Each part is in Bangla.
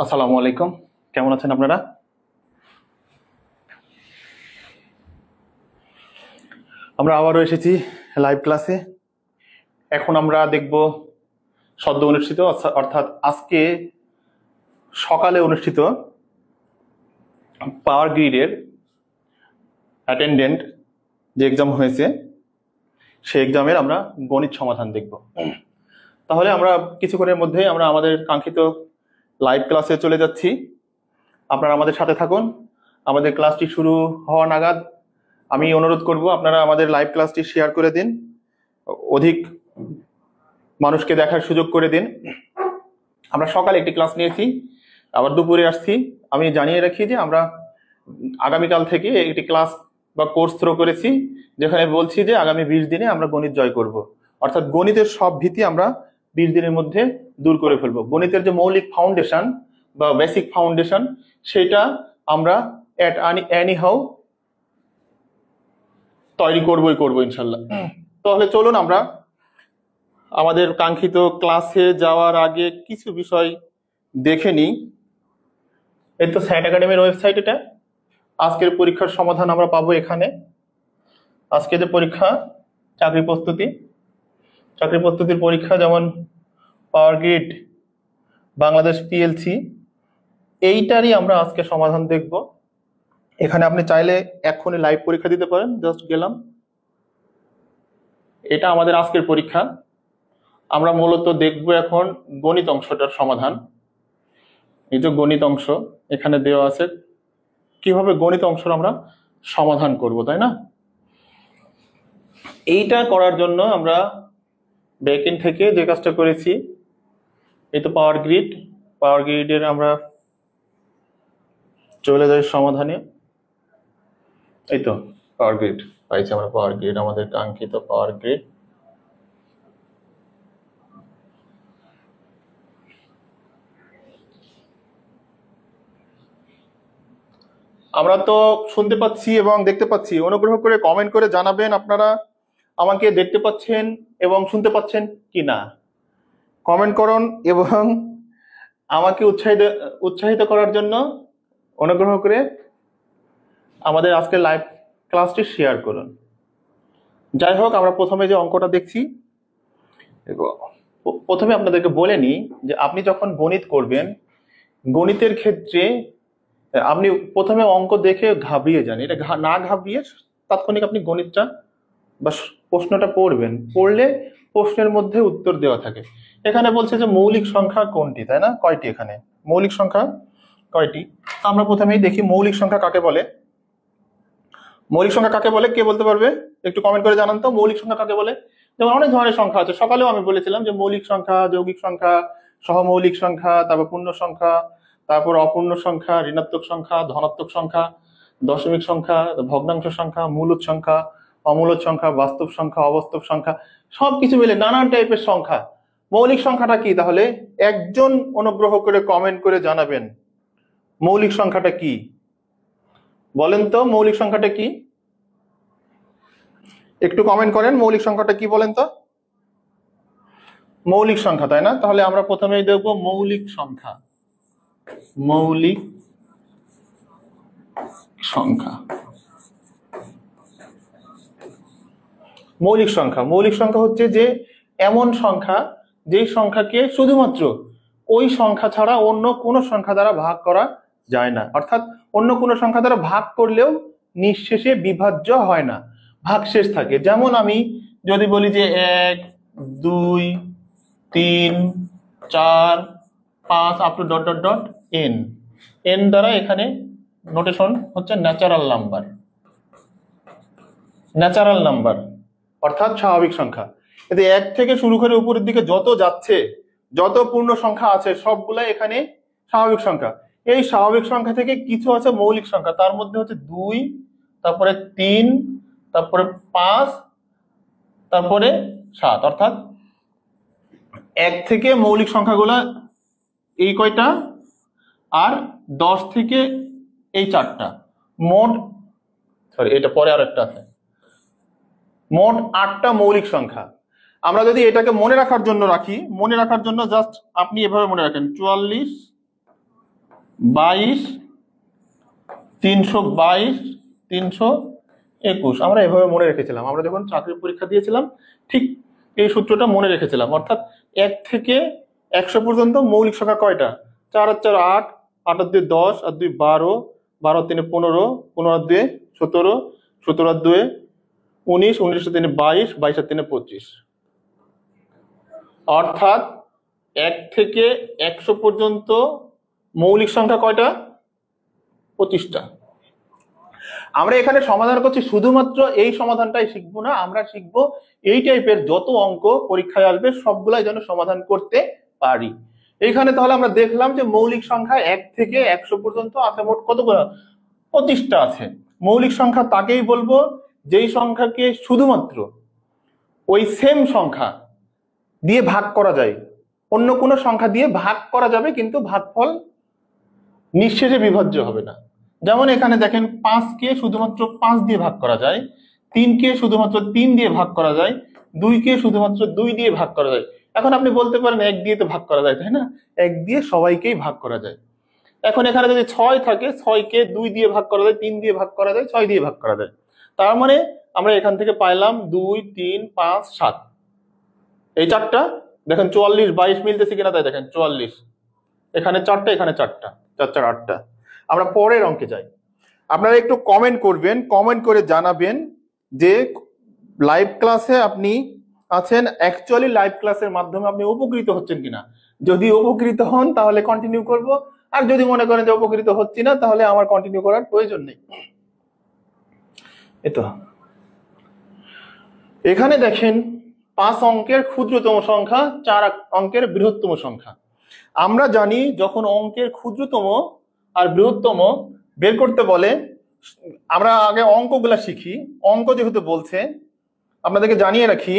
আসসালামু আলাইকুম, কেমন আছেন আপনারা? আমরা আবারও এসেছি লাইভ ক্লাসে। এখন আমরা দেখব সদ্য অনুষ্ঠিত অর্থাৎ আজকে সকালে অনুষ্ঠিত পাওয়ার গ্রিডের অ্যাটেন্ডেন্ট যে এক্সাম হয়েছে সেই এক্সামের আমরা গণিত সমাধান দেখব। তাহলে আমরা কিছুক্ষণের মধ্যে আমরা আমাদের কাঙ্ক্ষিত লাইভ ক্লাসে চলে যাচ্ছি। আপনারা আমাদের সাথে থাকুন। আমাদের ক্লাসটি শুরু হওয়া নাগাদ আমি অনুরোধ করব আপনারা আমাদের লাইভ ক্লাসটি শেয়ার করে দিন, অধিক মানুষকে দেখার সুযোগ করে দিন। আমরা সকালে একটি ক্লাস নিয়েছি, আবার দুপুরে আসছি। আমি জানিয়ে রাখি যে আমরা আগামীকাল থেকে একটি ক্লাস বা কোর্স থ্রো করেছি, যেখানে বলছি যে আগামী 20 দিনে আমরা গণিত জয় করব। অর্থাৎ গণিতের সব ভীতি আমরা 20 দিনের মধ্যে দূর করে ফেলবো। গণিতের যে মৌলিক ফাউন্ডেশন বা বেসিক ফাউন্ডেশন, সেটা আমরা এনি হাউ তৈরি করবো ইনশাল্লাহ। তাহলে চলুন আমরা আমাদের কাঙ্ক্ষিত ক্লাসে যাওয়ার আগে কিছু বিষয় দেখে নিই। এই তো স্যাট একাডেমির ওয়েবসাইট, এটা আজকের পরীক্ষার সমাধান আমরা পাবো এখানে। আজকে যে পরীক্ষা চাকরি প্রস্তুতির পরীক্ষা, যেমন পাওয়ার গ্রিড, বাংলাদেশ পিএলসি, এইটারই আমরা আজকে সমাধান দেখব। এখানে আপনি চাইলে এক্ষুনি লাইভ পরীক্ষা দিতে পারেন। জাস্ট গেলাম, এটা আমাদের আজকের পরীক্ষা। আমরা মূলত দেখব এখন গণিত অংশটার সমাধান। এই যে গণিত অংশ এখানে দেওয়া আছে, কিভাবে গণিত অংশ আমরা সমাধান করব, তাই না? এইটা করার জন্য আমরা ব্যাকএন্ড থেকে যে কাজটা করেছি, এই তো পাওয়ার গ্রিডের আমরা চলে যাই সমাধানে। এই তো পাওয়ার গ্রিড পাইছি আমরা, পাওয়ার গ্রিড, আমাদের কাঙ্ক্ষিত পাওয়ার গ্রিড। আমরা তো শুনতে পাচ্ছি এবং দেখতে পাচ্ছি। অনুগ্রহ করে কমেন্ট করে জানাবেন আপনারা আমাকে দেখতে পাচ্ছেন এবং শুনতে পাচ্ছেন কি না। কমেন্ট করুন এবং আমাকে উৎসাহিত করার জন্য অনুগ্রহ করে আমাদের আজকের লাইভ ক্লাসটি শেয়ার করুন। যাই হোক, আমরা প্রথমে যে অঙ্কটা দেখছি, প্রথমে আপনাদেরকে বলে নিই যে আপনি যখন গণিত করবেন, গণিতের ক্ষেত্রে আপনি প্রথমে অঙ্ক দেখে ঘাবড়িয়ে যান। এটা না ঘাবড়িয়ে তাৎক্ষণিক আপনি গণিতটা বা প্রশ্নটা পড়বেন। পড়লে প্রশ্নের মধ্যে উত্তর দেওয়া থাকে। এখানে বলছে যে মৌলিক সংখ্যা কোনটি, তাই না? কয়টি? এখানে মৌলিক সংখ্যা কয়টি? আমরা প্রথমেই দেখি মৌলিক সংখ্যা কাকে বলে। মৌলিক সংখ্যা কাকে বলে কে বলতে পারবে? একটু কমেন্ট করে জানান তো, মৌলিক সংখ্যা কাকে বলে? যেমন অনেক ধরনের সংখ্যা আছে। সকালেও আমি বলেছিলাম যে মৌলিক সংখ্যা, যৌগিক সংখ্যা, সহমৌলিক সংখ্যা, তারপর পূর্ণ সংখ্যা, তারপর অপূর্ণ সংখ্যা, ঋণাত্মক সংখ্যা, ধনাত্মক সংখ্যা, দশমিক সংখ্যা, ভগ্নাংশ সংখ্যা, মূলদ সংখ্যা, অমূলদ সংখ্যা, বাস্তব সংখ্যা, অবাস্তব সংখ্যা, সবকিছু মিলে নানান টাইপের সংখ্যা। মৌলিক সংখ্যাটা কি তাহলে? একজন অনুগ্রহ করে কমেন্ট করে জানাবেন মৌলিক সংখ্যাটা কি। বলেন তো মৌলিক সংখ্যাটা কি? একটু কমেন্ট করেন, মৌলিক সংখ্যাটা কি বলেন তো? মৌলিক সংখ্যা, তাই না? তাহলে আমরা প্রথমেই দেখবো মৌলিক সংখ্যা। মৌলিক সংখ্যা, মৌলিক সংখ্যা, মৌলিক সংখ্যা হচ্ছে যে এমন সংখ্যা যেই সংখ্যাকে শুধুমাত্র ওই সংখ্যা ছাড়া অন্য কোনো সংখ্যা দ্বারা ভাগ করা যায় না। অর্থাৎ অন্য কোনো সংখ্যা দ্বারা ভাগ করলেও নিঃশেষে বিভাজ্য হয় না, ভাগশেষ থাকে। যেমন আমি যদি বলি যে 1, 2, 3, 4, 5 up to dot dot dot n, n দ্বারা এখানে নোটেশন হচ্ছে ন্যাচারাল নাম্বার। ন্যাচারাল নাম্বার অর্থাৎ স্বাভাবিক সংখ্যা। এতে 1 থেকে শুরু করে উপরের দিকে যত যাচ্ছে, যত পূর্ণ সংখ্যা আছে, সবগুলাই এখানে স্বাভাবিক সংখ্যা। এই স্বাভাবিক সংখ্যা থেকে কিছু আছে মৌলিক সংখ্যা, তার মধ্যে হচ্ছে 2, তারপরে 3, তারপরে 5, তারপরে 7। অর্থাৎ 1 থেকে মৌলিক সংখ্যাগুলা এই কয়টা, আর 10 থেকে এই 4টা, মোট এটা পরে আর একটা আছে, মোট 8টা মৌলিক সংখ্যা। আমরা যদি এটাকে মনে রাখার জন্য রাখি, মনে রাখার জন্য জাস্ট আপনি এভাবে মনে রাখেন 44, 22, 322, 321। আমরা এভাবে মনে রেখেছিলাম। আমরা যখন চাকরির পরীক্ষা দিয়েছিলাম ঠিক এই সূত্রটা মনে রেখেছিলাম। অর্থাৎ 1 থেকে 100 পর্যন্ত মৌলিক সংখ্যা কয়টা? 4 আর 4 8, 8 আর 2 10, আর 2 12, 12 আর 3 15, 15 আর 2 17, 17 আর 2 19, 19 আর 3 22, 22 আর 3 25। অর্থাৎ 1 থেকে 100 পর্যন্ত মৌলিক সংখ্যা কয়টা? 25টা। আমরা এখানে সমাধান করছি, শুধুমাত্র এই সমাধানটাই শিখবো না, আমরা শিখবো এই টাইপের যত অঙ্ক পরীক্ষায় আসবে সবগুলাই যেন সমাধান করতে পারি। এইখানে তাহলে আমরা দেখলাম যে মৌলিক সংখ্যা 1 থেকে 100 পর্যন্ত আছে, মোট কতগুলো? 25টা আছে। মৌলিক সংখ্যা তাকেই বলবো যেই সংখ্যাকে শুধুমাত্র ওই সেম সংখ্যা দিয়ে ভাগ করা যায়, অন্য কোনো সংখ্যা দিয়ে ভাগ করা যাবে কিন্তু ভাগফল নিঃশেষে বিভাজ্য হবে না। যেমন এখানে দেখেন 5কে শুধুমাত্র 5 দিয়ে ভাগ করা যায়, 3কে শুধুমাত্র 3 দিয়ে ভাগ করা যায়, 2কে শুধুমাত্র 2 দিয়ে ভাগ করা যায়। এখন আপনি বলতে পারেন 1 দিয়ে তো ভাগ করা যায়, তাই না? 1 দিয়ে সবাইকেই ভাগ করা যায়। এখন এখানে যদি 6 থাকে, 6কে 2 দিয়ে ভাগ করা যায়, 3 দিয়ে ভাগ করা যায়, 6 দিয়ে ভাগ করা যায়। তার মানে আমরা এখান থেকে পাইলাম 2, 3, 5, 7, এই 4টা। দেখেন 44, 22 মিলতেছে কিনা তাই দেখেন 44, এখানে 4টা, এখানে 4টা, 4 4 8টা। আমরা পরের অঙ্কে যাই। আপনারা একটু কমেন্ট করবেন, কমেন্ট করে জানাবেন যে লাইভ ক্লাসে আপনি আছেন, অ্যাকচুয়ালি লাইভ ক্লাসের মাধ্যমে আপনি উপকৃত হচ্ছেন কিনা। যদি উপকৃত হন তাহলে কন্টিনিউ করব, আর যদি মনে করেন যে উপকৃত হচ্ছি না তাহলে আমার কন্টিনিউ করার প্রয়োজন নেই। এই তো এখানে দেখেন 5 অঙ্কের ক্ষুদ্রতম সংখ্যা, 4 অঙ্কের বৃহত্তম সংখ্যা। আমরা জানি যখন অঙ্কের ক্ষুদ্রতম আর বৃহত্তম বের করতে বলে, আমরা আগে অঙ্কগুলা শিখি। অঙ্ক যেহেতু বলছে আপনাদেরকে জানিয়ে রাখি,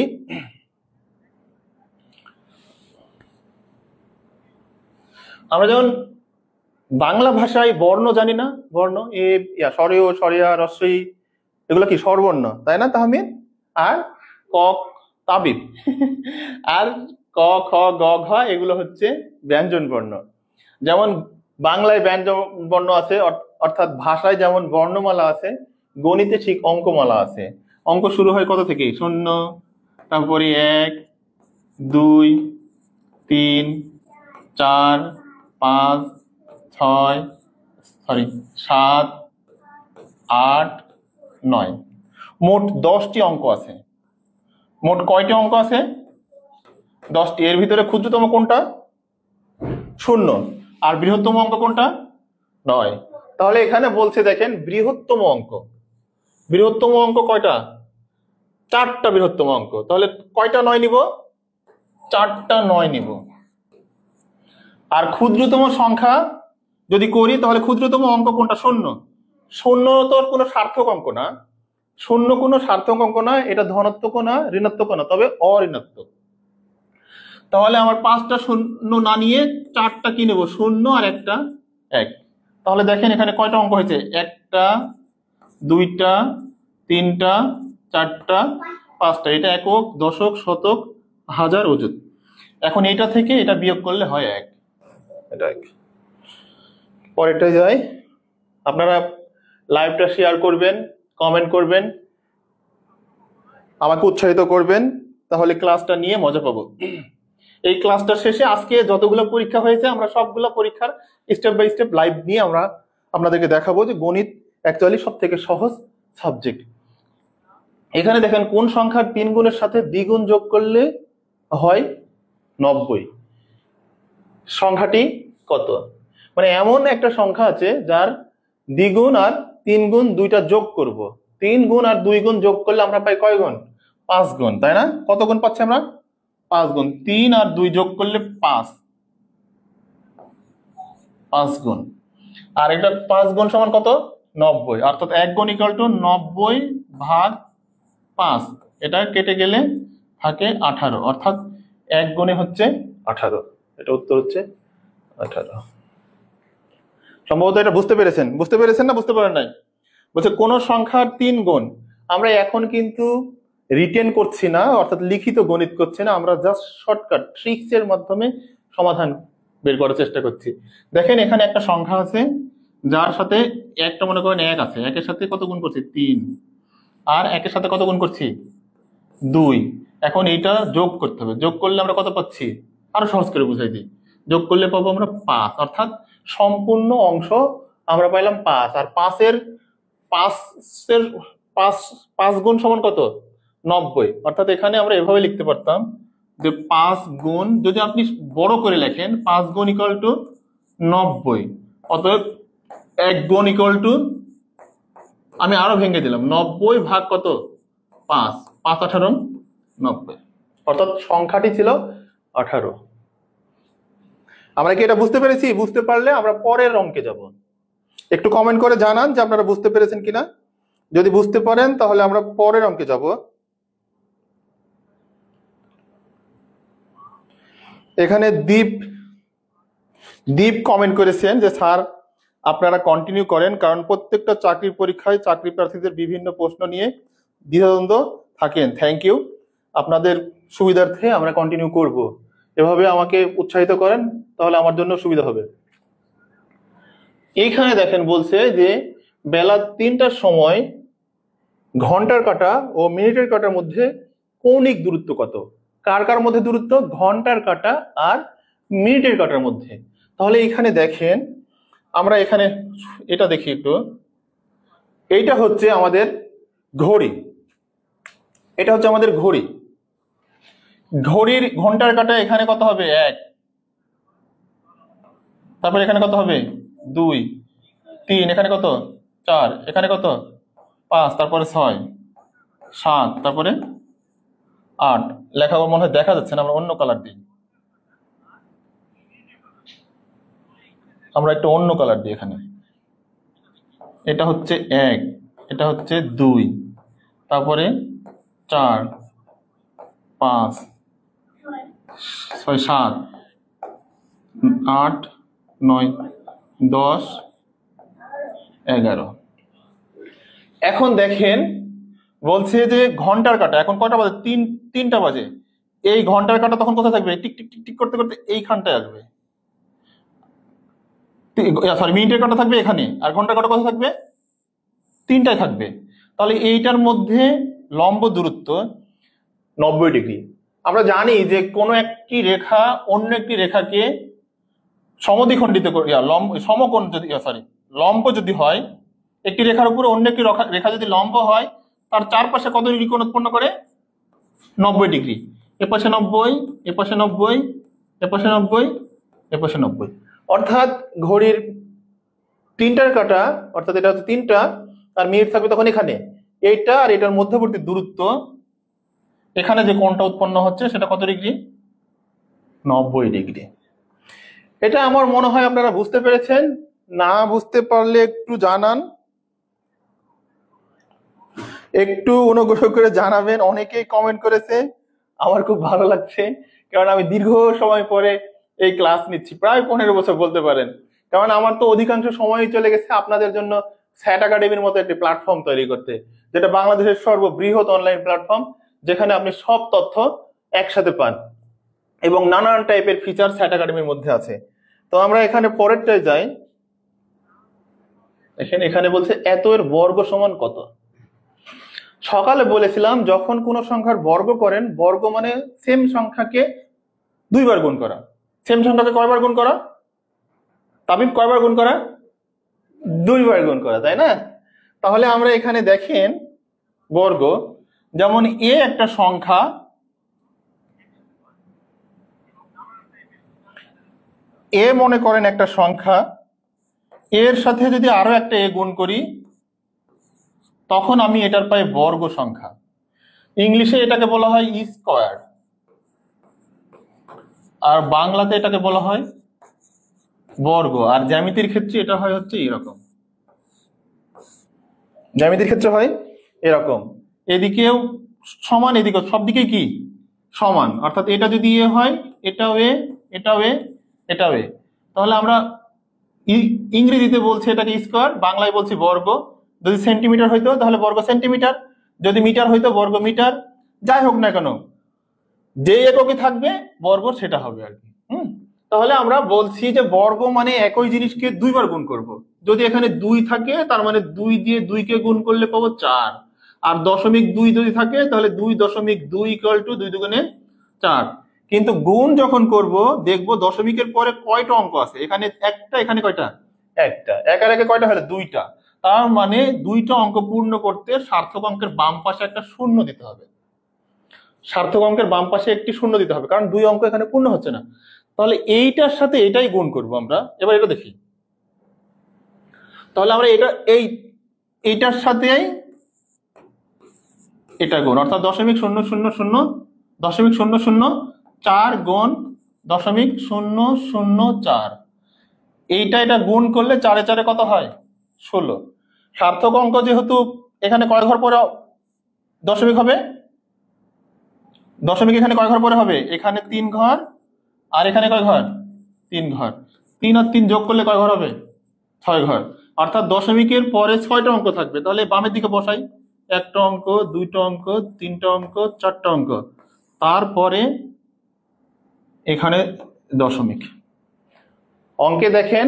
আমরা যেমন বাংলা ভাষায় বর্ণ জানি না, বর্ণ এ স্বরেয়, স্বরিয়া, রস্বই, এগুলো কি স্বরবর্ণ, তাই না তাহমিদ? আর ক, তাবিদ, আর ক, খ, গ, ঘ এগুলো হচ্ছে ব্যঞ্জন বর্ণ। যেমন বাংলায় ব্যঞ্জন বর্ণ আছে, অর্থাৎ ভাষায় যেমন বর্ণমালা আছে, গণিতে ঠিক অঙ্কমালা আছে। অঙ্ক শুরু হয় কত থেকে? 0, তারপরে 1, 2, 3, 4, 5, 6, 7, 8, 9, মোট 10টি অঙ্ক আছে। মোট কয়টি অঙ্ক আছে? 10টি। এর ভিতরে ক্ষুদ্রতম কোনটা? 0। আর বৃহত্তম অঙ্ক কোনটা? 9। তাহলে এখানে বলছে দেখেন বৃহত্তম অঙ্ক। বৃহত্তম অঙ্ক কয়টা? 4টা বৃহত্তম অঙ্ক। তাহলে কয়টা 9 নিব? 4টা 9 নিব। আর ক্ষুদ্রতম সংখ্যা যদি করি তাহলে ক্ষুদ্রতম অঙ্ক কোনটা? 0। 0 তো কোনো সার্থক অঙ্ক না, 0 কোনো সার্থক অঙ্ক না, এটা ধনাত্মক না, ঋণাত্মক না, তবে অঋণাত্মক। তাহলে আমার 5টা 0 না নিয়ে 4টা কি নেব? 0 আর একটা 1। তাহলে দেখেন এখানে কয়টা অঙ্ক হয়েছে? 1টা, 2টা, 3টা, 4টা, 5টা। এটা একক, দশক, শতক, হাজার, অযুত। এখন এটা থেকে এটা বিয়োগ করলে হয় 1। এটা 1। পরেরটা যাই। আপনারা লাইভটা শেয়ার করবেন, কমেন্ট করবেন, আমাকে উৎসাহিত করবেন, তাহলে ক্লাসটা নিয়ে মজা পাবো। এই ক্লাসটা শেষে আজকে যতগুলো পরীক্ষা হয়েছে আমরা সবগুলো পরীক্ষার স্টেপ বাই স্টেপ লাইভ নিয়ে আমরা আপনাদেরকে দেখাবো যে গণিত অ্যাকচুয়ালি সব থেকে সহজ সাবজেক্ট। এখানে দেখেন কোন সংখ্যার 3 গুণের সাথে দ্বিগুণ যোগ করলে হয় 90। সংখ্যাটি কত? মানে এমন একটা সংখ্যা আছে যার দ্বিগুণ আর 3 গুণ দুইটা যোগ করব। 3 গুণ আর 2 গুণ যোগ করলে আমরা পাই কয় গুণ? 5 গুণ, তাই না? কত গুণ পাচ্ছি আমরা? 5 গুণ। 3 আর 2 যোগ করলে 5 গুণ। আর এটা 5 গুণ সমান কত? 90। অর্থাৎ 1 গুণ ইকুয়াল টু 90 ভাগ 5। এটা কেটে গেলে থাকে 18। অর্থাৎ 1 গুণে হচ্ছে 18। এটা উত্তর হচ্ছে 18। সম্ভবত এটা বুঝতে পেরেছেন। বুঝতে পেরেছেন না বুঝতে পারেন নাই? বলছে কোন সংখ্যার 3 গুণ। আমরা এখন কিন্তু রিটেন করছি না, অর্থাৎ লিখিত গণিত করছি না, আমরা জাস্ট শর্টকাট ট্রিক্স এর মাধ্যমে সমাধান বের করার চেষ্টা করছি। দেখেন এখানে একটা সংখ্যা আছে যার সাথে একটা মনে করেন 1 আছে, 1 এর সাথে কত গুণ করছি? 3। আর 1 এর সাথে কত গুণ করছি? 2। এখন এইটা যোগ করতে হবে। যোগ করলে আমরা কত পাচ্ছি? আরো সহজ করে বুঝাই দিই। যোগ করলে পাবো আমরা 5। অর্থাৎ সম্পূর্ণ অংশ আমরা পাইলাম 5। আর 5 গুণ সমান কত? 90। অর্থাৎ এখানে আমরা এভাবে লিখতে পারতাম যে 5 গুণ, যদি আপনি বড় করে লেখেন 5 গুণ ইকুয়াল টু 90। অতএব 1 গুণ ইকুয়াল টু, আমি আরো ভেঙে দিলাম, 90 ভাগ কত, 5, 5 18 90, অর্থাৎ সংখ্যাটি ছিল 18। আমরা কি এটা বুঝতে পেরেছি? বুঝতে পারলে আমরা পরের অঙ্কে যাব। একটু কমেন্ট করে জানান যে আপনারা বুঝতে পেরেছেন কিনা। যদি বুঝতে পারেন তাহলে আমরা পরের অঙ্কে যাব। এখানে দীপ কমেন্ট করেছেন যে স্যার আপনারা কন্টিনিউ করেন, কারণ প্রত্যেকটা চাকরির পরীক্ষায় চাকরি প্রার্থীদের বিভিন্ন প্রশ্ন নিয়ে দ্বিধাদ্বন্দ্ব থাকেন। থ্যাংক ইউ, আপনাদের সুবিধার্থে আমরা কন্টিনিউ করব। এভাবে আমাকে উৎসাহিত করেন, তাহলে আমার জন্য সুবিধা হবে। এইখানে দেখেন বলছে যে বেলা 3টার সময় ঘন্টার কাঁটা ও মিনিটের কাঁটার মধ্যে কৌণিক দূরত্ব কত? কার কার মধ্যে দূরত্ব? ঘন্টার কাঁটা আর মিনিটের কাঁটার মধ্যে। তাহলে এখানে দেখেন, আমরা এখানে এটা দেখি একটু। এইটা হচ্ছে আমাদের ঘড়ি, এটা হচ্ছে আমাদের ঘড়ি। ঘড়ির ঘন্টার কাঁটা এখানে কত হবে? 1, তারপরে এখানে কত হবে? 2, 3, এখানে কত? 4, এখানে কত? 5, তারপরে 6, 7, তারপরে 8। লেখা মনে হয় দেখা যাচ্ছে না, আমরা অন্য কালার দিই, আমরা একটা অন্য কালার দিই এখানে। এটা হচ্ছে 1, এটা হচ্ছে 2, তারপরে 4, 5, 6, 7, 8, 9, 10, 11। এখন দেখেন বলছে যে ঘন্টার কাঁটা এখন কয়টা বাজে? 3টা বাজে। এই ঘন্টার কাঁটা তখন কোথায় থাকবে? টিক টিক টিক টিক করতে করতে এইখানটায় আসবে। সরি, মিনিটের কাঁটা থাকবে এখানে, আর ঘন্টার কাঁটা কোথায় থাকবে? 3টায় থাকবে। তাহলে এইটার মধ্যে লম্ব দূরত্ব 90 ডিগ্রি। আমরা জানি যে কোনো একটি রেখা অন্য একটি রেখাকে সমদ্বিখণ্ডিত করে, সমকোণ যদি, লম্ব যদি হয়, একটি রেখার উপরে অন্য একটি রেখা যদি লম্ব হয়, তার চারপাশে কত ডিগ্রি কোণ উৎপন্ন করে? 90 ডিগ্রি। এপাশে 90, এপাশে 90, এপাশে 90, এপাশে 90। অর্থাৎ ঘড়ির 3টার কাঁটা, অর্থাৎ এটা হচ্ছে 3টা, আর মিনিট থাকবে তখন এখানে। এইটা আর এটার মধ্যবর্তী দূরত্ব, এখানে যে কোণটা উৎপন্ন হচ্ছে সেটা কত ডিগ্রি? 90 ডিগ্রি। এটা আমার মনে হয় আপনারা বুঝতে পেরেছেন। না বুঝতে পারলে একটু জানান, একটু অনুগ্রহ করে জানাবেন। অনেকেই কমেন্ট করেছে, আমার খুব ভালো লাগছে, কারণ আমি দীর্ঘ সময় পরে এই ক্লাস নিচ্ছি, প্রায় 15 বছর বলতে পারেন। কারণ আমার তো অধিকাংশ সময়ই চলে গেছে আপনাদের জন্য স্যাট একাডেমির মতো একটি প্ল্যাটফর্ম তৈরি করতে, যেটা বাংলাদেশের সর্ববৃহৎ অনলাইন প্ল্যাটফর্ম, যেখানে আপনি সব তথ্য একসাথে পান এবং নানান টাইপের ফিচার স্যাট একাডেমির মধ্যে আছে। তো আমরা এখানে পরেরটায় যাই। এখানে বলছে এত এর বর্গ সমান কত? সকালে বলেছিলাম যখন কোন সংখ্যার বর্গ করেন, বর্গ মানে সেম সংখ্যাকে 2 বার গুণ করা। সেম সংখ্যাকে কয়বার গুণ করা? তাবিব, কয়বার গুণ করা? 2 বার গুণ করা, তাই না? তাহলে আমরা এখানে দেখেন বর্গ, যেমন এ একটা সংখ্যা, এ মনে করেন একটা সংখ্যা, এর সাথে যদি আরো একটা এ গুণ করি তখন আমি এটার পাই বর্গ সংখ্যা। ইংলিশে এটাকে বলা হয় স্কয়ার, আর বাংলাতে এটাকে বলা হয় বর্গ। আর জ্যামিতির ক্ষেত্রে এটা হয় হচ্ছে এরকম, জ্যামিতির ক্ষেত্রে হয় এরকম, এদিকেও সমান, এদিকেও, সব দিকে কি সমান। অর্থাৎ এটা যদি এ হয়, এটাও এ, এটাও এ, এটাও এ, তাহলে আমরা ইংরেজিতে বলছি এটাকে স্কয়ার, বাংলায় বলছি বর্গ। যদি সেন্টিমিটার হইতো তাহলে বর্গ সেন্টিমিটার, যদি মিটার হইতো বর্গ মিটার, যাই হোক না কেন যে এককে থাকবে বর্গ সেটা হবে আর কি। তাহলে আমরা বলছি যে বর্গ মানে একই জিনিসকে 2 বার গুণ করব। যদি এখানে 2 থাকে তার মানে 2 দিয়ে 2 কে গুণ করলে পাবো 4, আর 0.2 যদি থাকে তাহলে 2.2 ইকুয়াল টু 2 দুগুণে 4। কিন্তু গুণ যখন করব দেখবো দশমিকের পরে কয়টা অঙ্ক আছে, এখানে একটা, এখানে কয়টা? একটা। এক আর একে কয়টা হলো? 2টা। তার মানে 2টা অঙ্ক পূর্ণ করতে সার্থক অঙ্কের বাম পাশে একটা শূন্য দিতে হবে, সার্থক অঙ্কের বাম পাশে একটি শূন্য দিতে হবে, কারণ 2 অঙ্ক এখানে পূর্ণ হচ্ছে না। তাহলে এইটার সাথে এটাই গুণ করব আমরা। এবার এটা দেখি, তাহলে আমরা এইটার সাথে এটা গুণ, অর্থাৎ 0.000.004 গুণ 0.004। এটা গুণ করলে 4 4 কত হয়? 16। সার্থক অঙ্ক যেহেতু এখানে কয় ঘর পরে দশমিক হবে? দশমিক এখানে কয় ঘর পরে হবে? এখানে 3 ঘর, আর এখানে কয় ঘর? 3 ঘর। 3 আর 3 যোগ করলে কয় ঘর হবে? 6 ঘর। অর্থাৎ দশমিকের পরে 6টা অঙ্ক থাকবে। তাহলে বামের দিকে বসাই, 1টা অঙ্ক, 2টা অঙ্ক, 3টা অঙ্ক, 4টা অঙ্ক, তারপরে এখানে দশমিক। অঙ্কে দেখেন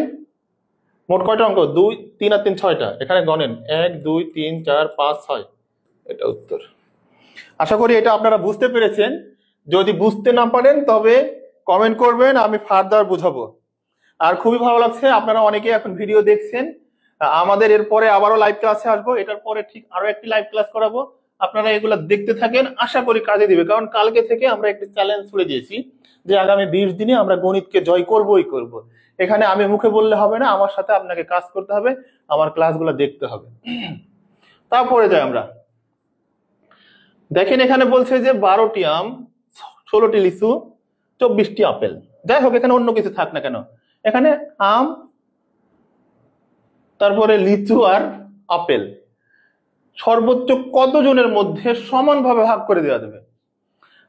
মোট কয়টা অঙ্ক? 2 3 আর 3 6টা। এখানে গণেন 1 2 3 4 5 6। এটা উত্তর। আশা করি এটা আপনারা বুঝতে পেরেছেন। যদি বুঝতে না পারেন তবে কমেন্ট করবেন, আমি ফার্দার বুঝাবো। আর খুবই ভালো লাগছে আপনারা অনেকে এখন ভিডিও দেখছেন। আমাদের এরপরে আবারও লাইভ ক্লাসে আসবো, এটার পরে ঠিক আরো একটি লাইভ ক্লাস করাবো। আপনারা এগুলো দেখতে থাকেন, আশা করি কাজে দিবে। কারণ কালকে থেকে আমরা একটি চ্যালেঞ্জ ছুড়ে দিয়েছি যে আগামী 20 দিনে আমরা গণিতকে জয় করবই করব। এখানে আমি মুখে বললে হবে না, আমার সাথে আপনাকে কাজ করতে হবে, আমার ক্লাসগুলো দেখতে হবে। তারপরে যাই আমরা, দেখেন এখানে বলছে যে 12টি আম, 16টি লিচু, 24টি আপেল। যাই হোক, এখানে অন্য কিছু থাক না কেন, এখানে আম, তারপরে লিচু আর আপেল সর্বোচ্চ কতজনের মধ্যে সমানভাবে ভাগ করে দেওয়া যাবে?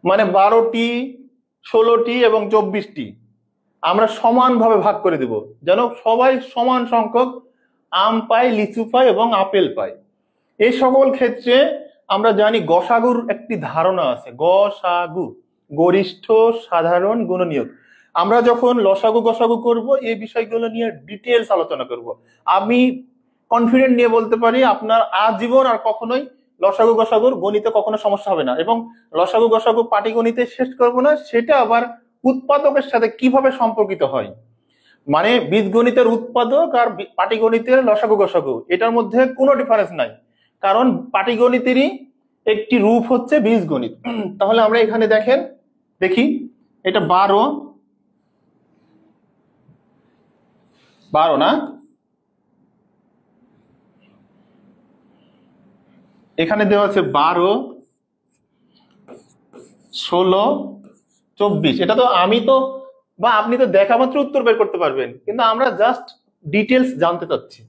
মানে 12টি, 16টি এবং 24টি আমরা সমানভাবে ভাগ করে দেব, যেন সবাই সমান সংখ্যক আম পায়, লিচু পায় এবং আপেল পায়। এই সকল ক্ষেত্রে আমরা জানি গসাগুর একটি ধারণা আছে, গসাগু, গরিষ্ঠ সাধারণ গুণনীয়ক। আমরা যখন লসাগু গসাগু করব এই বিষয়গুলো নিয়ে ডিটেলস আলোচনা করব। আমি কনফিডেন্ট নিয়ে বলতে পারি আপনার আজীবন আর কখনোই লসাগু গসাগুর গণিতে কখনো সমস্যা হবে না। এবং লসাগু গসাগু পাটিগণিতে শেষ করব না, সেটা আবার উৎপাদকের সাথে কিভাবে সম্পর্কিত হয়, মানে বীজগণিতের উৎপাদক আর পাটিগণিতের লসাগু গসাগু, এটার মধ্যে কোনো ডিফারেন্স নাই। কারণ পাটিগণিতেরই একটি রূপ হচ্ছে বীজগণিত। তাহলে আমরা এখানে দেখেন, দেখি এটা 12 না, এখানে দেওয়া আছে 12 16 24। এটা তো আমি তো বা আপনি তো দেখা মাত্র উত্তর বের করতে পারবেন, কিন্তু আমরা জাস্ট ডিটেলস জানতে চাচ্ছি।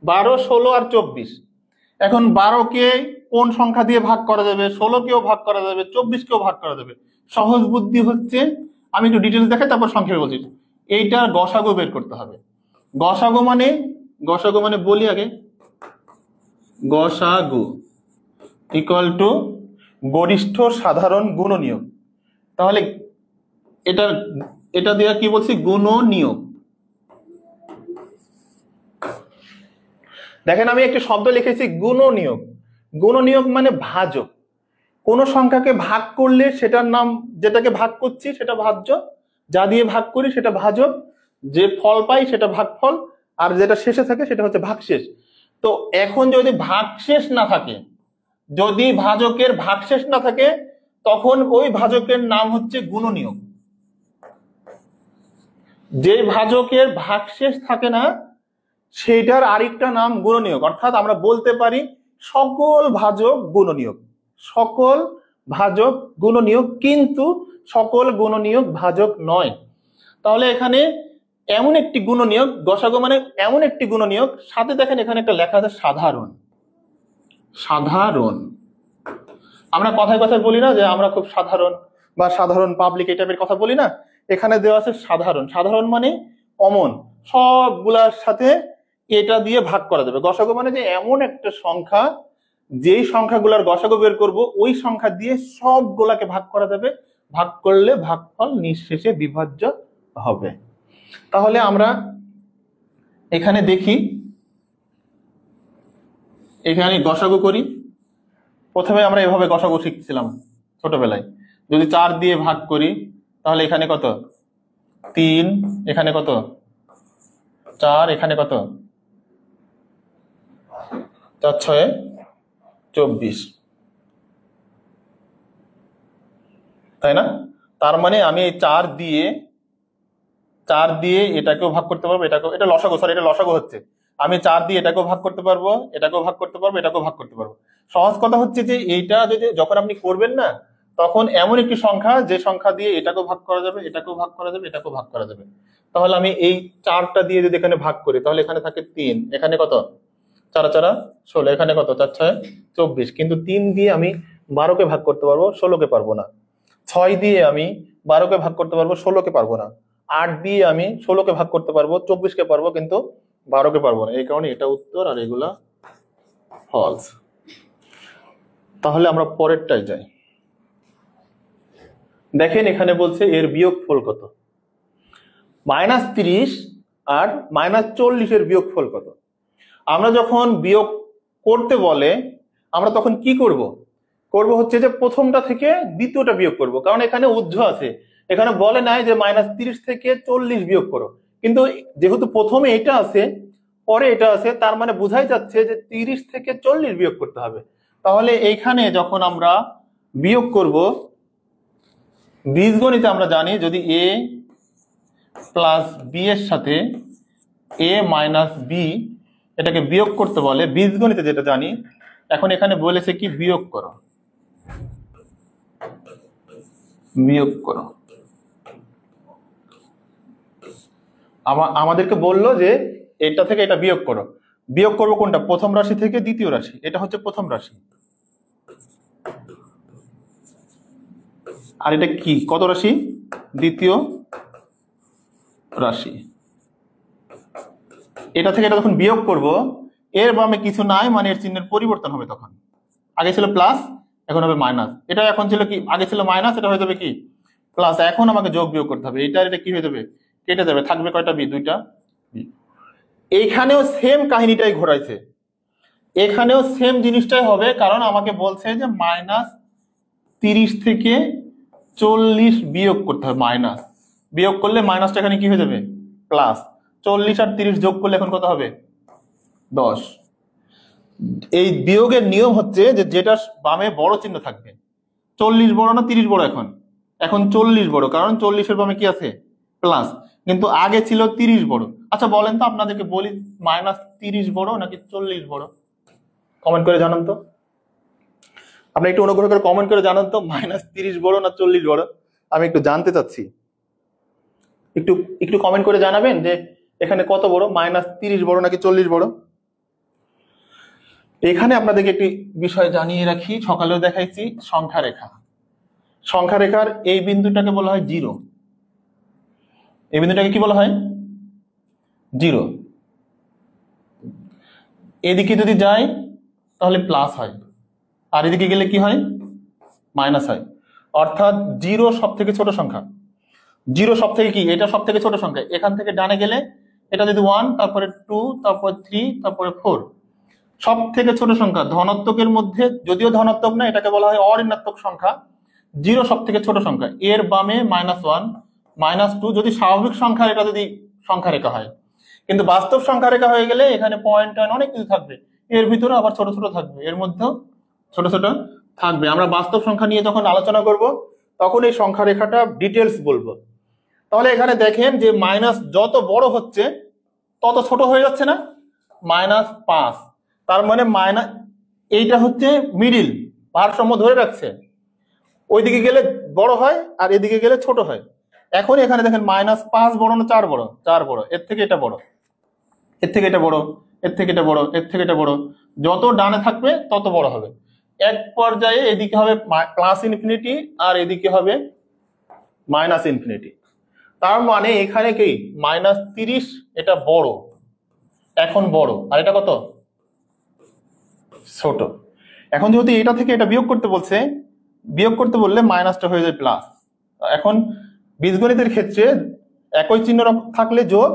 12 16 আর 24। এখন 12কে কোন সংখ্যা দিয়ে ভাগ করা যাবে? 16কেও ভাগ করা যাবে, 24কেও ভাগ করা যাবে। সহজ বুদ্ধি হচ্ছে, আমি একটু ডিটেলস দেখাই তারপর সংক্ষেপে বলছি, এইটা গসাগু বের করতে হবে। গসাগু মানে বলি আগে, গসাগু ইকুয়াল টু গরিষ্ঠ সাধারণ গুণনীয়ক। তাহলে এটা দিয়ে কি বলছি? গুণনীয়ক। দেখেন আমি একটি শব্দ লিখেছি গুণনীয়ক। গুণনীয়ক মানে ভাজক। কোন সংখ্যাকে ভাগ করলে সেটার নাম, যেটাকে ভাগ করছি সেটা ভাজ্য, যা দিয়ে ভাগ করি সেটা ভাজক, যে ফল পাই সেটা ভাগফল, আর যেটা শেষে থাকে সেটা হচ্ছে ভাগশেষ। তো এখন যদি ভাগশেষ না থাকে, যদি ভাজকের ভাগশেষ না থাকে, তখন ওই ভাজকের নাম হচ্ছে গুণনীয়ক। যে ভাজকের ভাগশেষ থাকে না সেইটার আরেকটা নাম গুণনীয়ক। অর্থাৎ আমরা বলতে পারি সকল ভাজক গুণনীয়ক, সকল ভাজক গুণনীয়ক, কিন্তু সকল গুণনীয়ক ভাজক নয়। তাহলে এখানে এমন একটি গুণনীয়ক, গসাগু মানে এমন একটি গুণনীয়ক, সাথে দেখেন এখানে একটা লেখা আছে সাধারণ। সাধারণ, আমরা কথায় কথায় বলি না যে আমরা খুব সাধারণ বা সাধারণ পাবলিক, এই টাইপের কথা বলি না, এখানে দেওয়া আছে সাধারণ। সাধারণ মানে কমন, সবগুলার সাথে এটা দিয়ে ভাগ করা যাবে। গসাগু মানে যে এমন একটা সংখ্যা, যেই সংখ্যাগুলার গসাগু বের করব ওই সংখ্যা দিয়ে সবগুলাকে ভাগ করা যাবে, ভাগ করলে ভাগফল নিঃশেষে বিভাজ্য হবে। তাহলে আমরা এখানে দেখি, এখানে গসাগু করি। প্রথমে আমরা এভাবে গসাগু শিখছিলাম ছোটবেলায়। যদি 4 দিয়ে ভাগ করি তাহলে এখানে কত? 3, এখানে কত? 4, এখানে কত? 4 6 24, তাই না? তার মানে আমি এই 4 দিয়ে 4 দিয়ে এটাকেও ভাগ করতে পারবো, এটাকেও, এটা লসাগু, সরি এটা লসাগু হচ্ছে, আমি 4 দিয়ে এটাকেও ভাগ করতে পারবো, এটাকেও ভাগ করতে পারবো, এটাকেও ভাগ করতে পারবো। সহজ কথা হচ্ছে যে এইটা যদি যখন আপনি করবেন না, তখন এমন একটি সংখ্যা যে সংখ্যা দিয়ে এটাকেও ভাগ করা যাবে, এটাকেও ভাগ করা যাবে, এটাকেও ভাগ করা যাবে। তাহলে আমি এই 4টা দিয়ে যদি এখানে ভাগ করি, তাহলে এখানে থাকে 3, এখানে কত 4 4 16, এখানে কত 4 6 24, কিন্তু 3 দিয়ে আমি 12কে ভাগ করতে পারবো, 16কে পারবো না। 6 দিয়ে আমি 12কে ভাগ করতে পারবো, 16কে পারবো না। 8 দিয়ে আমি 16কে ভাগ করতে পারবো, 24কে পারবো, কিন্তু 12কে পারবো না। এই কারণে এটা উত্তর আর এগুলা ফলস। তাহলে আমরা পরেরটায় যাই। দেখেন এখানে বলছে এর বিয়োগফল কত, -30 আর -40 এর বিয়োগফল কত। আমরা যখন বিয়োগ করতে বলে আমরা তখন কি করব হচ্ছে যে প্রথমটা থেকে দ্বিতীয়টা বিয়োগ করব, কারণ এখানে ঊর্ধ্ব আছে, এখানে বলে নাই যে -30 থেকে 40 বিয়োগ করো, কিন্তু যেহেতু প্রথমে এটা আছে পরে এটা আছে, তার মানে বোঝাই যাচ্ছে যে 30 থেকে 40 বিয়োগ করতে হবে। তাহলে এইখানে যখন আমরা বিয়োগ করব, বীজগণিতে আমরা জানি যদি a প্লাস b এর সাথে a মাইনাস b এটাকে বিয়োগ করতে বলে, বীজগণিতে যেটা জানি, এখন এখানে বলেছে কি বিয়োগ করো, বিয়োগ করো। আমাদেরকে বললো যে এটা থেকে এটা বিয়োগ করো। বিয়োগ করবো কোনটা, প্রথম রাশি থেকে দ্বিতীয় রাশি, এটা হচ্ছে প্রথম রাশি, আর এটা কি কত রাশি, দ্বিতীয় রাশি। এটা থেকে এটা যখন বিয়োগ করব, এর বামে কিছু নাই, মানে এর চিহ্নের পরিবর্তন হবে। তখন আগে ছিল প্লাস, এখন হবে মাইনাস। এটা এখন ছিল কি, আগে ছিল মাইনাস, এটা হয়ে যাবে কি প্লাস। এখন আমাকে যোগ বিয়োগ করতে হবে, এটা এটা কি হয়ে যাবে, কেটে যাবে, থাকবে কয়টা বি, দুইটা বি। এইখানেও সেম কাহিনীটাই ঘোরাইছে, এখানেও সেম জিনিসটাই হবে, কারণ আমাকে বলছে যে -30 থেকে 40 বিয়োগ করতে হবে। মাইনাস বিয়োগ করলে মাইনাসটা এখানে কি হয়ে যাবে, প্লাস। 40 আর 30 যোগ করলে এখন কত হবে, 10। এই বিয়োগের নিয়ম হচ্ছে যে যেটা বামে বড় চিহ্ন থাকবে, 40 বড় না 30 বড়, এখন এখন 40 বড়, কারণ 40-এর বামে কি আছে, প্লাস, কিন্তু আগে ছিল 30 বড়। আচ্ছা বলেন তো, আপনাদেরকে বলি, -30 বড় নাকি 40 বড়? কমেন্ট করে জানান তো, আপনি একটু অনুগ্রহ করে কমেন্ট করে জানান তো, -30 বড় না 40 বড়? আমি একটু জানতে চাচ্ছি, একটু একটু কমেন্ট করে জানাবেন যে এখানে কত বড়, -30 বড় নাকি 40 বড়? এখানে আপনাদেরকে একটি বিষয় জানিয়ে রাখি, সকালেও দেখাইছি, সংখ্যা রেখা। সংখ্যা রেখার এই বিন্দুটাকে বলা হয় 0, এই বিন্দুটাকে কি বলা হয়, 0। এদিকে যদি যায় তাহলে প্লাস হয়, আর এদিকে গেলে কি হয়, মাইনাস হয়। অর্থাৎ 0 সব থেকে ছোট সংখ্যা, 0 সব থেকে কি, এটা সব থেকে ছোট সংখ্যা। এখান থেকে ডানে গেলে এটা যদি 1, তারপরে 2, তারপরে 3, তারপরে 4, সব থেকে ছোট সংখ্যা। ধনাত্মকের মধ্যে, যদিও ধনাত্মক না, এটাকে বলা হয় অঋণাত্মক সংখ্যা। 0 সব থেকে ছোট সংখ্যা, এর বামে -1, -2 যদি স্বাভাবিক সংখ্যা, এটা যদি সংখ্যা রেখা হয়। কিন্তু বাস্তব সংখ্যা রেখা হয়ে গেলে এখানে পয়েন্ট অনেক কিছু থাকবে, এর ভিতরে আবার ছোট ছোট থাকবে, এর মধ্যেও ছোট ছোট থাকবে। আমরা বাস্তব সংখ্যা নিয়ে যখন আলোচনা করব তখন এই সংখ্যা রেখাটা ডিটেলস বলবো। তাহলে এখানে দেখেন যে মাইনাস যত বড় হচ্ছে তত ছোট হয়ে যাচ্ছে না, -5, তার মানে এইটা হচ্ছে মিডিল, ভারসাম্য ধরে রাখছে। ওইদিকে গেলে বড় হয় আর এদিকে গেলে ছোট হয়। এখন এখানে দেখেন -5 বড় না 4 বড়, 4 বড়, এর থেকে এটা বড়, এর থেকে এটা বড়, এর থেকে এটা বড়, এর থেকে এটা বড়, যত ডানে থাকবে তত বড় হবে। এক পর্যায়ে এদিকে হবে +∞ আর এদিকে হবে -∞। তার মানে এখানে কি -30 এটা বড়, এখন বড়, আর এটা কত, ছোট। এখন যেহেতু এটা থেকে এটা বিয়োগ করতে বলছে, বিয়োগ করতে বললে মাইনাসটা হয়ে যায় প্লাস। এখন বীজগণিতের ক্ষেত্রে একই চিহ্ন থাকলে যোগ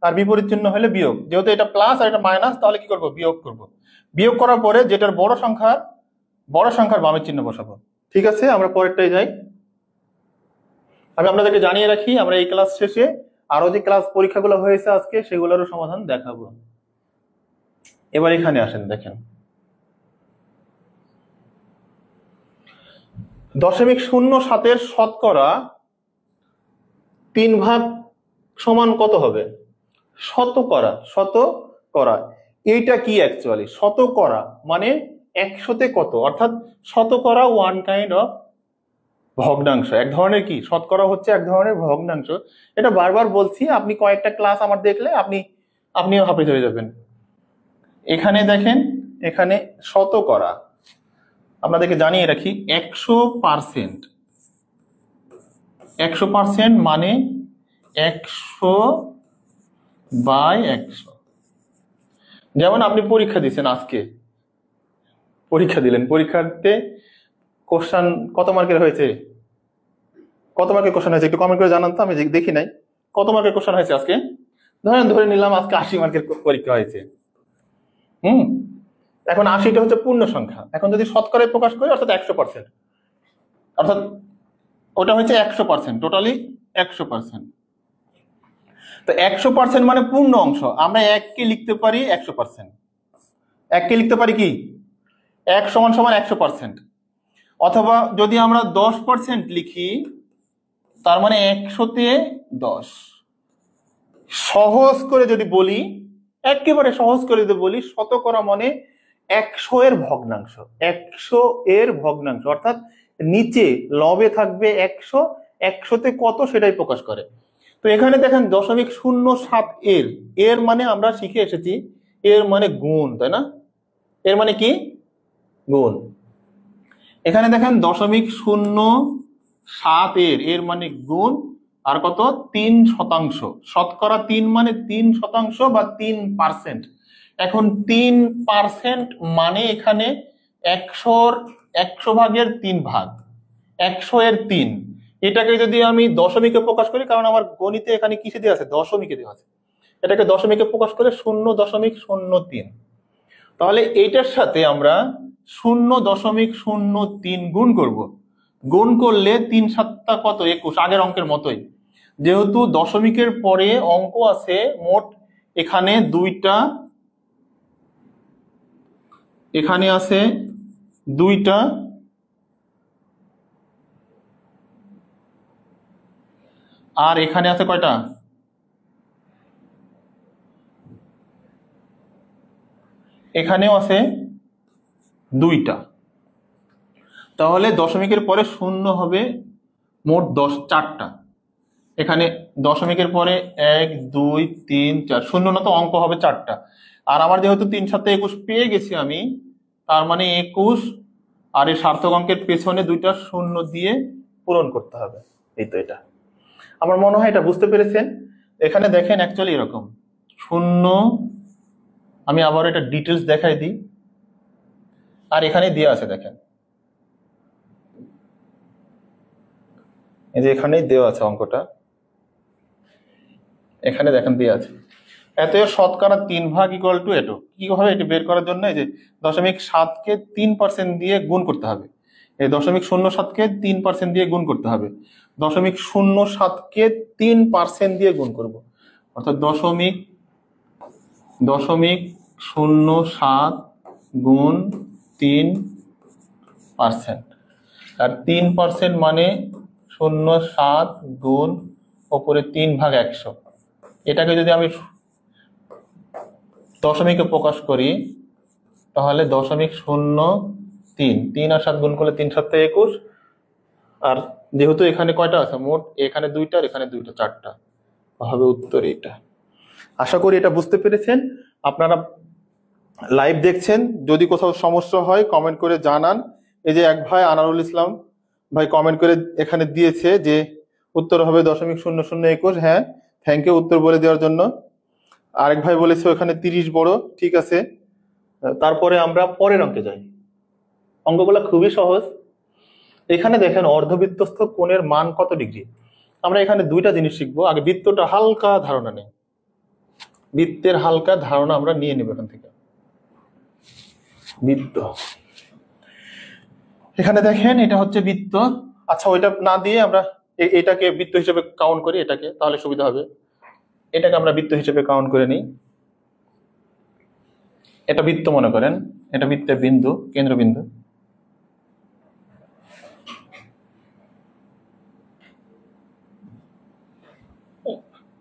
আর বিপরীত চিহ্ন হলে বিয়োগ। যেহেতু এটা প্লাস আর এটা মাইনাস, তাহলে কি করব, বিয়োগ করব। বিয়োগ করার পরে যেটার বড় সংখ্যার বামের চিহ্ন বসাবো। ঠিক আছে, আমরা পরেরটাই যাই। আমি আপনাদেরকে জানিয়ে রাখি, আমরা এই ক্লাস শেষে আরো যে ক্লাস পরীক্ষাগুলো হয়েছে আজকে সেগুলোরও সমাধান দেখাবো। এবার এখানে আসেন, দেখেন 0.07 শতকরা 3/4 সমান কত হবে? শতকরা। শতকরা এইটা কি অ্যাকচুয়ালি? শতকরা মানে একশোতে কত, অর্থাৎ শতকরা ওয়ান কাইন্ড অফ ভগ্নাংশ, এক ধরনের কি শতকরা হচ্ছে এক ধরনের ভগ্নাংশ। এটা বারবার বলছি, আপনি কয়েকটা ক্লাস আমার দেখলে আপনিও হাফেজ হয়ে যাবেন। এখানে দেখেন, এখানে শতকরা আপনাদেরকে জানিয়ে রাখি 100%। 100% মানে 100/100। যেমন আপনি পরীক্ষা দিচ্ছেন, আজকে পরীক্ষা দিলেন, পরীক্ষাতে কোশ্চেন কত মার্কের হয়েছে? কত মার্কের কোশ্চেন হয়েছে একটু কমেন্ট করে জানান তো, আমি দেখি নাই। কত মার্কের কোশ্চেন হয়েছে আজকে? ধরে নিলাম আজকে 80 মার্কের পরীক্ষা হয়েছে। হুম, এখন 80টা হচ্ছে পূর্ণ সংখ্যা। এখন যদি শতকরায় প্রকাশ করি অর্থাৎ 100%, অর্থাৎ ওটা হচ্ছে 100%, টোটালি 100%। তো 100% মানে পূর্ণ অংশ। আমরা 1 কে লিখতে পারি 100%। 1 কে লিখতে পারি কি 1 = 100%। অথবা যদি আমরা 10% লিখি, তার মানে 100-তে 10। সহজ করে যদি বলি, একেবারে সহজ করে যদি বলি, শতকরা মানে 100-এর ভগ্নাংশ। 100-এর ভগ্নাংশ অর্থাৎ নিচে লবে থাকবে 100, 100-তে কত সেটাই প্রকাশ করে। তো এখানে দেখেন 0.07 এর মানে আমরা শিখে এসেছি এর মানে গুণ, তাই না? এর মানে কি গুণ। এখানে দেখেন 0.07 এর মানে গুণ, আর কত 3%। শতকরা 3 মানে 3% বা 3%। এখন 3% মানে এখানে 100/3 ভাগ, 100/3। এটাকে যদি আমি দশমিকে প্রকাশ করি, কারণ আমার গণিতে এখানে কিসে দেওয়া আছে? দশমিকে দেওয়া আছে। এটাকে দশমিকে প্রকাশ করে 0.03। তাহলে এইটার সাথে আমরা 0.03 গুণ করব। গুণ করলে 3×7 কত? 21, আগের অঙ্কের মতোই। যেহেতু দশমিকের পরে অঙ্ক আছে মোট, এখানে দুইটা, এখানে আছে দুইটা, আর এখানে আছে কয়টা? এখানেও আছে দুইটা। তাহলে দশমিকের পরে শূন্য হবে মোট 4টা। এখানে দশমিকের পরে 1, 2, 3, 4, শূন্য না তো অঙ্ক হবে 4টা। আর আমার যেহেতু 3×7 21 পেয়ে গেছি আমি, তার মানে 21, আর এই সার্থক অঙ্কের পেছনে দুইটা শূন্য দিয়ে পূরণ করতে হবে। এই তো এটা আমার মনে হয় এটা বুঝতে পেরেছেন। এখানে দেখেন অ্যাকচুয়ালি এরকম শূন্য, আমি আবার এটা ডিটেলস দেখাই দিই। আর এখানে দেওয়া আছে দেখেন, এই যে এখানেই দেওয়া আছে অঙ্কটা, এখানে দেখেন দেওয়া আছে এত শতকরা 3 ভাগ ইকুয়াল টু এটো। কিভাবে এটা বের করার জন্য এই যে 0.7কে 3% দিয়ে গুণ করতে হবে, এই 0.07কে 3% দিয়ে গুণ করতে হবে, 0.07কে 3% দিয়ে গুণ করব, অর্থাৎ 0.07 গুণ 3%। আর 3% মানে 0.7 গুণ ওপরে 3/100। এটাকে যদি আমি দশমিকে প্রকাশ করি তাহলে 0.03, 3 আর 7 গুণ করলে 3×7 21। আর যেহেতু এখানে কয়টা আছে মোট, এখানে দুইটা আর এখানে দুইটা, 4টা হবে উত্তর এটা। আশা করি এটা বুঝতে পেরেছেন। আপনারা লাইভ দেখছেন, যদি কোথাও সমস্যা হয় কমেন্ট করে জানান। এই যে এক ভাই আনারুল ইসলাম ভাই কমেন্ট করে এখানে দিয়েছে যে উত্তর হবে 0.0021। হ্যাঁ, থ্যাংক ইউ উত্তর বলে দেওয়ার জন্য। আরেক ভাই বলেছে ওখানে 30 বড়, ঠিক আছে। তারপরে আমরা পরের অঙ্কে যাই। অঙ্কগুলো খুবই সহজ। এখানে দেখেন অর্ধবৃত্তস্থ কোণের মান কত ডিগ্রি। আমরা এখানে দুইটা জিনিস শিখবো। আগে বৃত্তটা হালকা ধারণা নেই, বৃত্তের হালকা ধারণা আমরা নিয়ে নেব এখান থেকে। বৃত্ত, এখানে দেখেন এটা হচ্ছে বৃত্ত। আচ্ছা, ওইটা না দিয়ে আমরা এটাকে বৃত্ত হিসেবে কাউন্ট করি, এটাকে, তাহলে সুবিধা হবে। এটাকে আমরা বৃত্ত হিসেবে কাউন্ট করে নিই। এটা বৃত্ত মনে করেন, এটা বৃত্তের বিন্দু, কেন্দ্রবিন্দু।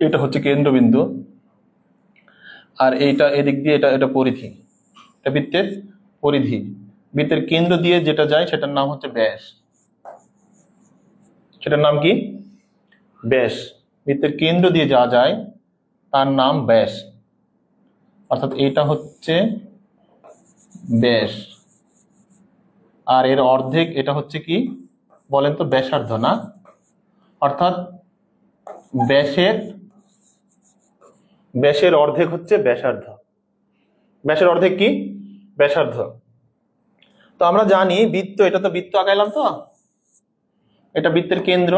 এটা হচ্ছে কেন্দ্রবিন্দু, আর এইটা এদিক দিয়ে এটা এটা পরিধি, এটা বৃত্তের পরিধি। বৃত্তের কেন্দ্র দিয়ে যেটা যায় সেটার নাম হচ্ছে ব্যাস। সেটার নাম কি? ব্যাস। বৃত্তের কেন্দ্র দিয়ে যা যায় তার নাম ব্যাস, অর্থাৎ এটা হচ্ছে ব্যাস। আর এর অর্ধেক এটা হচ্ছে কি বলেন তো? ব্যাসার্ধ, না? অর্থাৎ ব্যাসের ব্যাসের অর্ধেক হচ্ছে ব্যাসার্ধ। ব্যাসের অর্ধেক কি? ব্যাসার্ধ। তো আমরা জানি বৃত্ত, এটা তো বৃত্ত আঁকাইলাম, তো এটা বৃত্তের কেন্দ্র।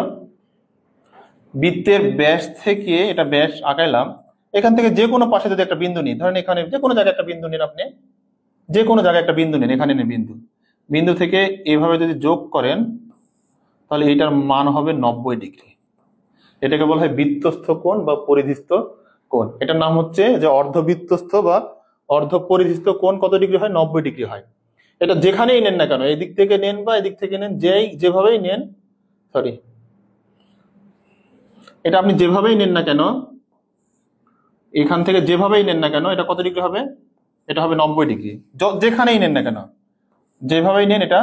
বৃত্তের ব্যাস থেকে এটা ব্যাস আঁকাইলাম। এখান থেকে যে কোনো পাশে যদি একটা বিন্দু নিই, ধরেন এখানে যে কোনো জায়গায় একটা বিন্দু নিন, আপনি যে কোনো জায়গায় একটা বিন্দু নিন, এখানে নিন বিন্দু, বিন্দু থেকে এভাবে যদি যোগ করেন তাহলে এটার মান হবে 90 ডিগ্রি। এটাকে বলা হয় বৃত্তস্থ কোণ বা পরিধিস্থ কোণ। এটার নাম হচ্ছে যে অর্ধবৃত্তস্থ বা অর্ধ পরিধিস্থ কোণ কত ডিগ্রি হয়? 90 ডিগ্রি হয়। এটা যেখানেই নেন না কেন, এই দিক থেকে নেন বা এদিক থেকে নেন, যেভাবেই নেন, সরি, এটা আপনি যেভাবেই নেন না কেন, এখান থেকে যেভাবেই নেন না কেন, এটা কত ডিগ্রি হবে? এটা হবে 90 ডিগ্রি। যেখানেই নেন না কেন, যেভাবেই নেন, এটা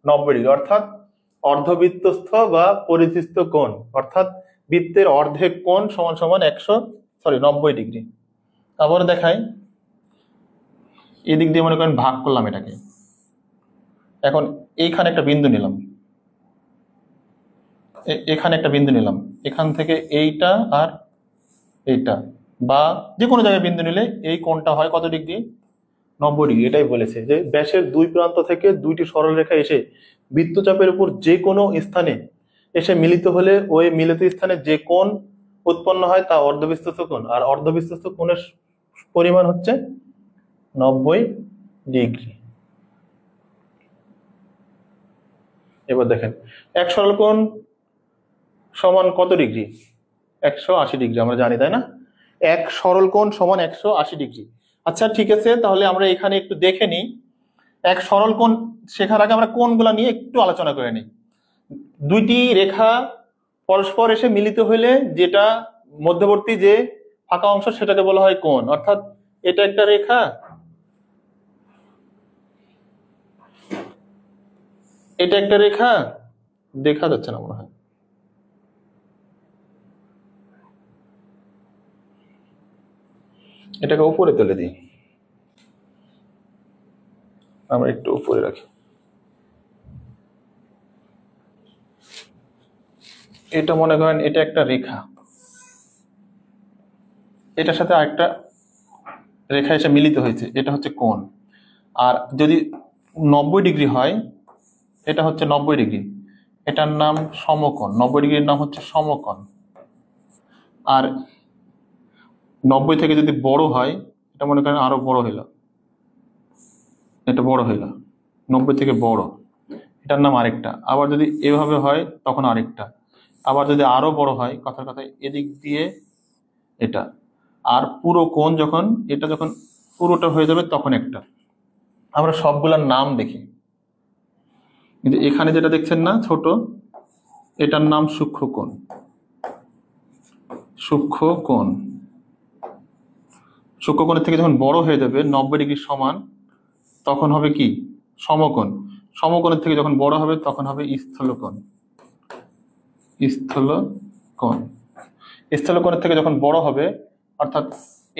90 ডিগ্রি। অর্থাৎ অর্ধবৃত্তস্থ বা পরিধিস্থ কোণ, অর্থাৎ বৃত্তের অর্ধেক কোণ সমান সমান 90 ডিগ্রি। আবার দেখাই, এদিক দিয়ে মনে করেন ভাগ করলাম এটাকে। এখন এইখানে একটা বিন্দু নিলাম, এখানে একটা বিন্দু নিলাম, এখান থেকে এইটা আর এইটা, বা যে কোনো জায়গায় বিন্দু নিলে এই কোণটা হয় কত ডিগ্রি? 90 ডিগ্রি। এটাই বলেছে যে ব্যাসের দুই প্রান্ত থেকে দুইটি সরলরেখা এসে বৃত্তচাপের উপর যে কোনো স্থানে এসে মিলিত হলে ওই মিলিত স্থানে যে কোণ উৎপন্ন হয় তা অর্ধবৃত্তস্থ কোণ, আর অর্ধবৃত্তস্থ কোণের পরিমাণ হচ্ছে 90 ডিগ্রি। এবার দেখেন, এক সরলকোণ সমান কত ডিগ্রি? 180 ডিগ্রি, আমরা জানি, তাই না? এক সরলকোণ সমান 180 ডিগ্রি। আচ্ছা, ঠিক আছে, তাহলে আমরা এখানে একটু দেখে নিই। এক সরলকোণ শেখার আগে আমরা কোণগুলো নিয়ে একটু আলোচনা করে নিই। দুইটি রেখা পরস্পর এসে মিলিত হলে যেটা মধ্যবর্তী যে ফাঁকা অংশ সেটাকে বলা হয় কোণ। অর্থাৎ এটা একটা রেখা, এটা একটা রেখা, দেখা যাচ্ছে না মনে হয়, এটাকে উপরে তুলে দিই, আমরা একটু উপরে রাখি। এটা মনে করেন এটা একটা রেখা, এটার সাথে আরেকটা রেখা এসে মিলিত হয়েছে, এটা হচ্ছে কোণ। আর যদি 90 ডিগ্রি হয়, এটা হচ্ছে 90 ডিগ্রি, এটার নাম সমকোণ। 90 ডিগ্রির নাম হচ্ছে সমকোণ। আর 90 থেকে যদি বড় হয়, এটা মনে করেন আরো বড় হইল, এটা বড় হইল, 90 থেকে বড়, এটার নাম আরেকটা। আবার যদি এভাবে হয় তখন আরেকটা। আবার যদি আরো বড় হয়, কথার কথায় এদিক দিয়ে এটা। আর পুরো কোণ যখন এটা যখন পুরোটা হয়ে যাবে তখন একটা। আমরা সবগুলোর নাম দেখি, কিন্তু এখানে যেটা দেখছেন না ছোট, এটার নাম সূক্ষ্মকোণ। সূক্ষ্মকোণ, সূক্ষ্মকোণের থেকে যখন বড় হয়ে যাবে 90 ডিগ্রি সমান, তখন হবে কি? সমকোণ। সমকোণের থেকে যখন বড় হবে তখন হবে স্থলকোণ। স্থলকোণ, স্থলকোণের থেকে যখন বড় হবে, অর্থাৎ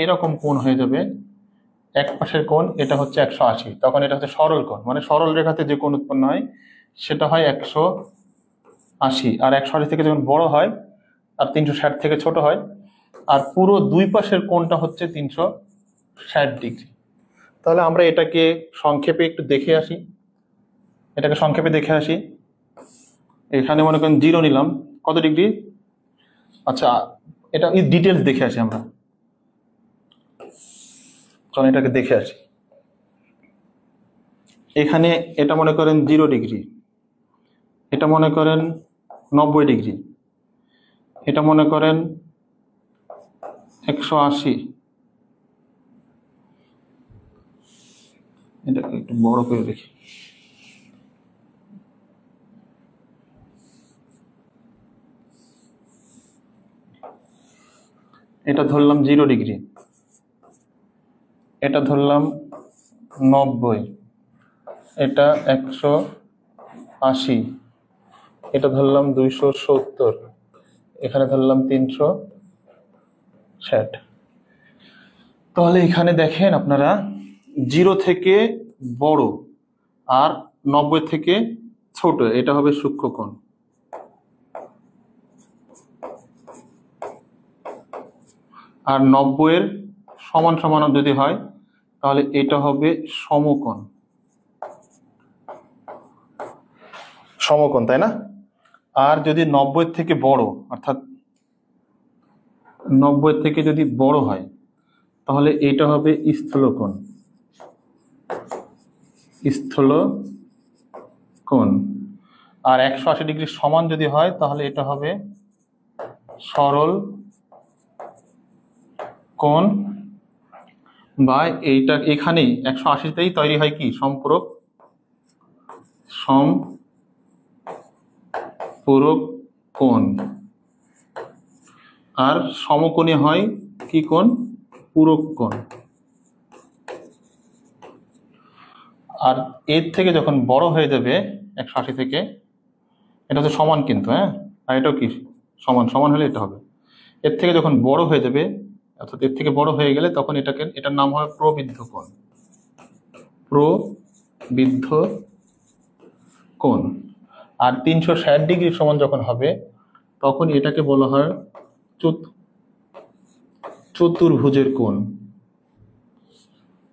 এরকম কোণ হয়ে যাবে, এক পাশের কোণ এটা হচ্ছে 180, তখন এটা হচ্ছে সরল কোণ। মানে সরল রেখাতে যে কোণ উৎপন্ন হয় সেটা হয় 180। আর 180 থেকে যখন বড় হয় আর 360 থেকে ছোট হয়, আর পুরো দুই পাশের কোণটা হচ্ছে 360 ডিগ্রি। তাহলে আমরা এটাকে সংক্ষেপে একটু দেখে আসি, এটাকে সংক্ষেপে দেখে আসি। এখানে মনে করেন 0 নিলাম, কত ডিগ্রি? আচ্ছা, এটা ডিটেলস দেখে আসি আমরা, চল এটাকে দেখে আসি। এখানে এটা মনে করেন 0 ডিগ্রি, এটা মনে করেন 90 ডিগ্রি, এটা মনে করেন 180। এটাকে একটু বড় করে দেখি। এটা ধরলাম 0 ডিগ্রি, এটা ধরলাম 90, এটা 180, এটা ধরলাম 270, এখানে ধরলাম 360। তাহলে এখানে দেখেন আপনারা 0 থেকে বড় আর 90 থেকে ছোট, এটা হবে সূক্ষ্মকোণ। আর 90 এর সমান সমান যদি হয় তাহলে এটা হবে সমকোণ। সমকোণ, তাই না? আর যদি 90 থেকে বড়, অর্থাৎ 90 থেকে যদি বড় হয় তাহলে এটা হবে স্থূলকোণ। স্থূলকোণ। আর 180 ডিগ্রি সমান যদি হয় তাহলে এটা হবে সরল কোণ। বা এইটা এখানেই 180তেই তৈরি হয় কি সম্পূরক কোণ। আর সমকোণে হয় কি কোণ? পূরক কোণ। আর এর থেকে যখন বড় হয়ে যাবে 180 থেকে, এটা হচ্ছে সমান কিন্তু, হ্যাঁ, আর এটাও কি সমান, সমান হলে এটা হবে। এর থেকে যখন বড় হয়ে যাবে, অর্থাৎ এর থেকে বড় হয়ে গেলে তখন এটার নাম হবে প্রবৃদ্ধ কোণ। প্রবৃদ্ধ কোণ। আর 360 ডিগ্রি সমান যখন হবে তখন এটাকে বলা হয় চতুর্ভুজের কোণ।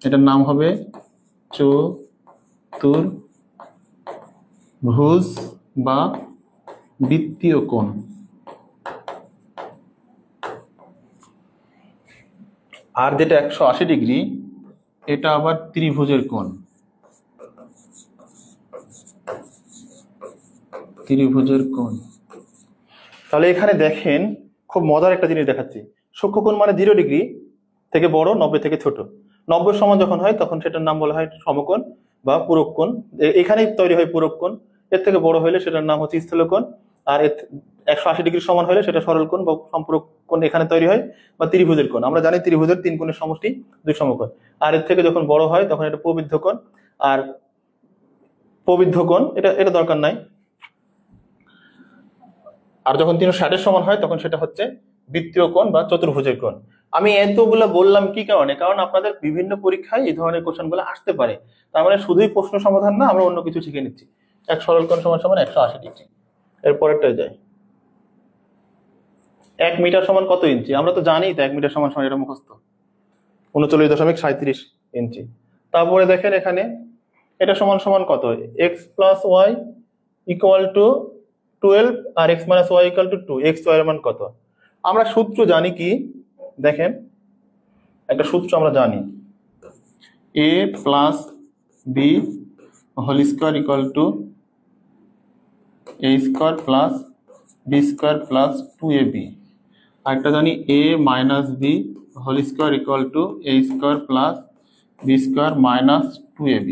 এটার নাম হবে চতুর্ভুজ বা বৃত্তীয় কোণ। আর যেটা 180 ডিগ্রি, এটা আবার ত্রিভুজের কোণ। ত্রিভুজের কোণ। তাহলে এখানে দেখেন খুব মজার একটা জিনিস দেখাচ্ছি। সূক্ষ্মকোণ মানে 0 ডিগ্রি থেকে বড়, 90 থেকে ছোট। 90 সমান যখন হয় তখন সেটার নাম বলা হয় সমকোণ বা পূরক কোণ। এখানেই তৈরি হয় পূরক কোণ। এর থেকে বড় হলে সেটার নাম হচ্ছে স্থূলকোণ। আর 180 ডিগ্রি সমান হলে সেটা সরল কোণ বা সম্পূরক কোণ এখানে তৈরি হয়, বা ত্রিভুজের কোণ। আমরা জানি ত্রিভুজের 3 কোণের সমষ্টি 2 সমকোণ। আর এর থেকে যখন বড় হয় তখন এটা প্রবৃদ্ধ কোণ। আর প্রবৃদ্ধ কোণ এটা দরকার নাই। আর যখন 360 সমান হয় তখন সেটা হচ্ছে বৃত্তীয় কোণ বা চতুর্ভুজের কোণ। আমি এতগুলো বললাম কি কারণে? কারণ আপনাদের বিভিন্ন পরীক্ষায় এই ধরনের কোশ্চেনগুলো আসতে পারে। তার মানে শুধুই প্রশ্ন সমাধান না, আমরা অন্য কিছু শিখে নিচ্ছি। এক সরল কোণ সমান সমান 180 ডিগ্রি। এর পরেরটায় যাই। 1 মিটার সমান কত ইঞ্চি? আমরা তো জানি তো 1 মিটার সমান সমান, এটা মুখস্থ 39.37 ইঞ্চি। তারপরে দেখেন এখানে এটা সমান সমান কত? x plus y equal to 12 আর x minus y equal to 2। x y এর মান কত? আমরা সূত্র জানি কি, দেখেন একটা সূত্র আমরা জানি, a plus b whole square equal to a square plus b square plus 2ab। আরেকটা জানি a minus b whole square equal to a square plus b square minus 2ab।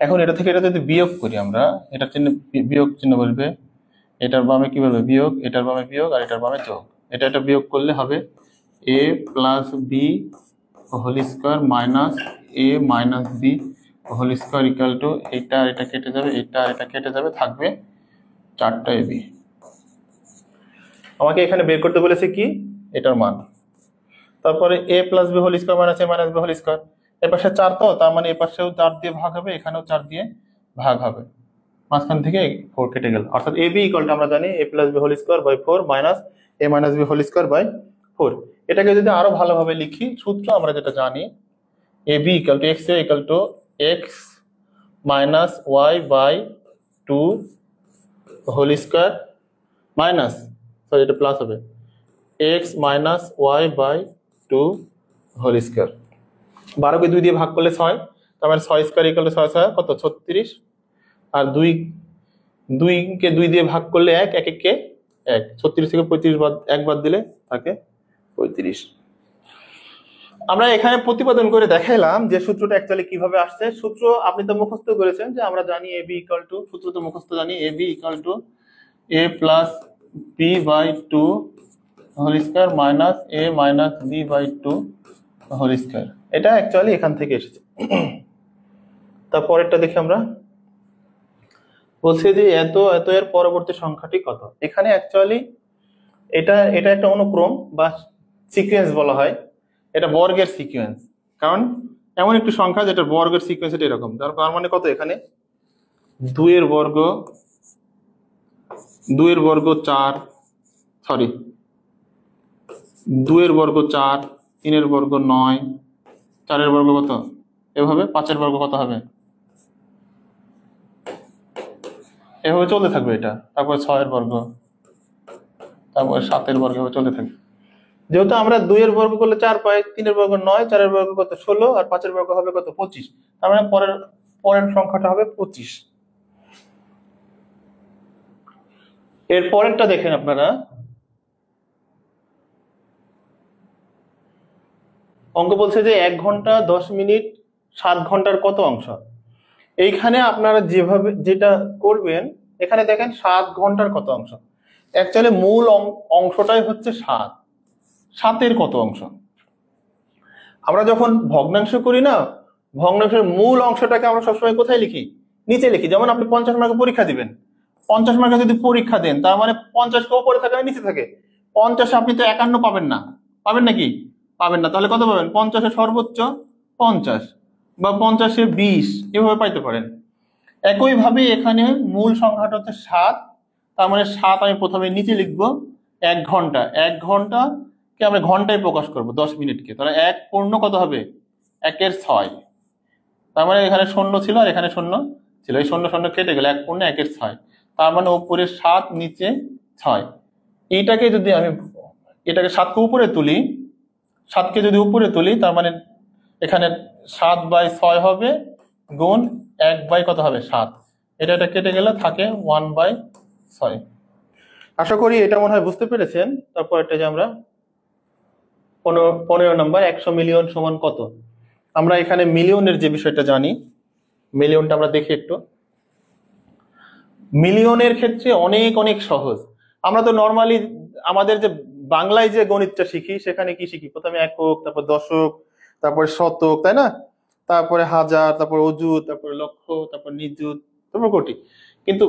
এখন এটা থেকে এটা যদি বিয়োগ করি আমরা, এটার চিহ্ন বিয়োগ চিহ্ন বলবে, এটার বামে কি বলবে? বিয়োগ, এটার বামে বিয়োগ, আর এটার বামে যোগ। এটা বিয়োগ করলে হবে a plus b whole square minus a minus b whole square equal to এটা আর এটা কেটে যাবে, এটা আর এটা কেটে যাবে, থাকবে 4টা ab। আমাকে এখানে বের করতে বলেছে কি? এটার মান। তারপরে a plus b whole square minus a minus b whole square, এর পাশে 4 তো, তার মানে এর পাশেও 4 দিয়ে ভাগ হবে, এখানেও 4 দিয়ে ভাগ হবে, মাঝখান থেকে 4 কেটে গেল। অর্থাৎ ab ইকুয়াল টু আমরা জানি a plus b whole square by 4 minus a minus b whole square by 4। এটাকে যদি আরো ভালোভাবে লিখি, সূত্র আমরা যেটা জানি, ab equal to x equal to x minus y by 2 whole square minus, sorry এটা প্লাস হবে, x minus y by 2 whole square. 12 কে 2 দিয়ে ভাগ করলে 6, তার মানে 6 স্কোয়ার ইকুয়াল টু 6 6 কত? 36। আর 2 কে 2 দিয়ে ভাগ করলে 1, 1 কে 1, 36 থেকে 35 বাদ 1 বাদ দিলে থাকে 35। আমরা এখানে প্রতিপাদন করে দেখাইলাম যে সূত্রটা অ্যাকচুয়ালি কিভাবে আসছে। সূত্র আপনি তো মুখস্থ করেছেন যে আমরা জানি ab ইকুয়াল টু, সূত্র তো মুখস্থ জানি, ab equal to a plus b by 2 whole square minus a minus b by 2 whole square. এটা অ্যাকচুয়ালি এখান থেকে এসেছে। তারপরেরটা দেখি আমরা, বলছে যে এত এত এর পরবর্তী সংখ্যাটি কত। এখানে অ্যাকচুয়ালি এটা এটা একটা অনুক্রম বা সিকোয়েন্স বলা হয়, এটা বর্গের সিকোয়েন্স, কারণ এমন একটি সংখ্যা যেটা বর্গের সিকোয়েন্স এটা এরকম। তার মানে কত, এখানে 2 এর বর্গ 4, সরি 2 এর বর্গ 4, 3 এর বর্গ 9, 4 এর বর্গ কত, এভাবে 5 এর বর্গ কত হবে, এভাবে চলতে থাকবে এটা। তারপর 6 এর বর্গ, তারপর 7 এর বর্গ, এভাবে চলতে থাকবে। যেহেতু আমরা 2 এর বর্গ করলে 4 পাই, 3 এর বর্গ 9, 4 এর বর্গ কত 16, আর 5 এর বর্গ হবে কত 25। তার মানে পরের সংখ্যাটা হবে 25। এর পরেরটা দেখেন আপনারা, অঙ্ক বলছে যে 1 ঘন্টা 10 মিনিট 7 ঘন্টার কত অংশ। এইখানে আপনারা যেটা করবেন, এখানে দেখেন 7 ঘন্টার কত অংশ। অ্যাকচুয়ালি মূল অংশটাই হচ্ছে 7 এর কত অংশ। আমরা যখন ভগ্নাংশ করি না, ভগ্নাংশের মূল অংশটাকে আমরা সবসময় কোথায় লিখি, নিচে লিখি। যেমন আপনি 50 মার্কের পরীক্ষা দিবেন, 50 মার্কের যদি পরীক্ষা দেন, তার মানে 50 কে উপরে থাকে না নিচে থাকে। 50 আপনি তো 51 পাবেন না, পাবেন নাকি, পাবেন না। তাহলে কত পাবেন, 50 সর্বোচ্চ 50 বা 50 20, এভাবে পাইতে পারেন। একইভাবে এখানে মূল সংখ্যাটা হচ্ছে 7, তার মানে 7 আমি প্রথমে নিচে লিখবো। 1 ঘন্টা, 1 ঘন্টা কে আমরা ঘন্টায় প্রকাশ করব, 10 মিনিটকে। তাহলে 1 পূর্ণ কত হবে, 1 এর 6। তার মানে এখানে 0 ছিল আর এখানে 0 ছিল, এই 0 0 কেটে গেল, 1 পূর্ণ 1 এর 6। তার মানে উপরে 7 নিচে 6। এটাকে যদি আমি এটাকে 7 কে উপরে তুলি, 7 কে যদি উপরে তুলি, তার মানে এখানে 7/6 হবে, গুণ 1 কত হবে 7। এটা কেটে গেলে থাকে 1/6। আশা করি এটা মনে হয় বুঝতে পেরেছেন। তারপর এটা যে আমরা 15 নম্বর, 100 মিলিয়ন সমান কত। আমরা এখানে মিলিয়নের যে বিষয়টা জানি, মিলিয়নটা আমরা দেখি একটু। মিলিয়নের ক্ষেত্রে অনেক অনেক সহজ। আমরা তো নর্মালি আমাদের যে বাংলায় যে গণিতটা শিখি, সেখানে কি শিখি, প্রথমে একক, তারপর দশক, তারপরে শতক, তাই না, তারপরে হাজার, তারপর অযুত, তারপরে লক্ষ, তারপর নিযুত, তারপর কোটি। কিন্তু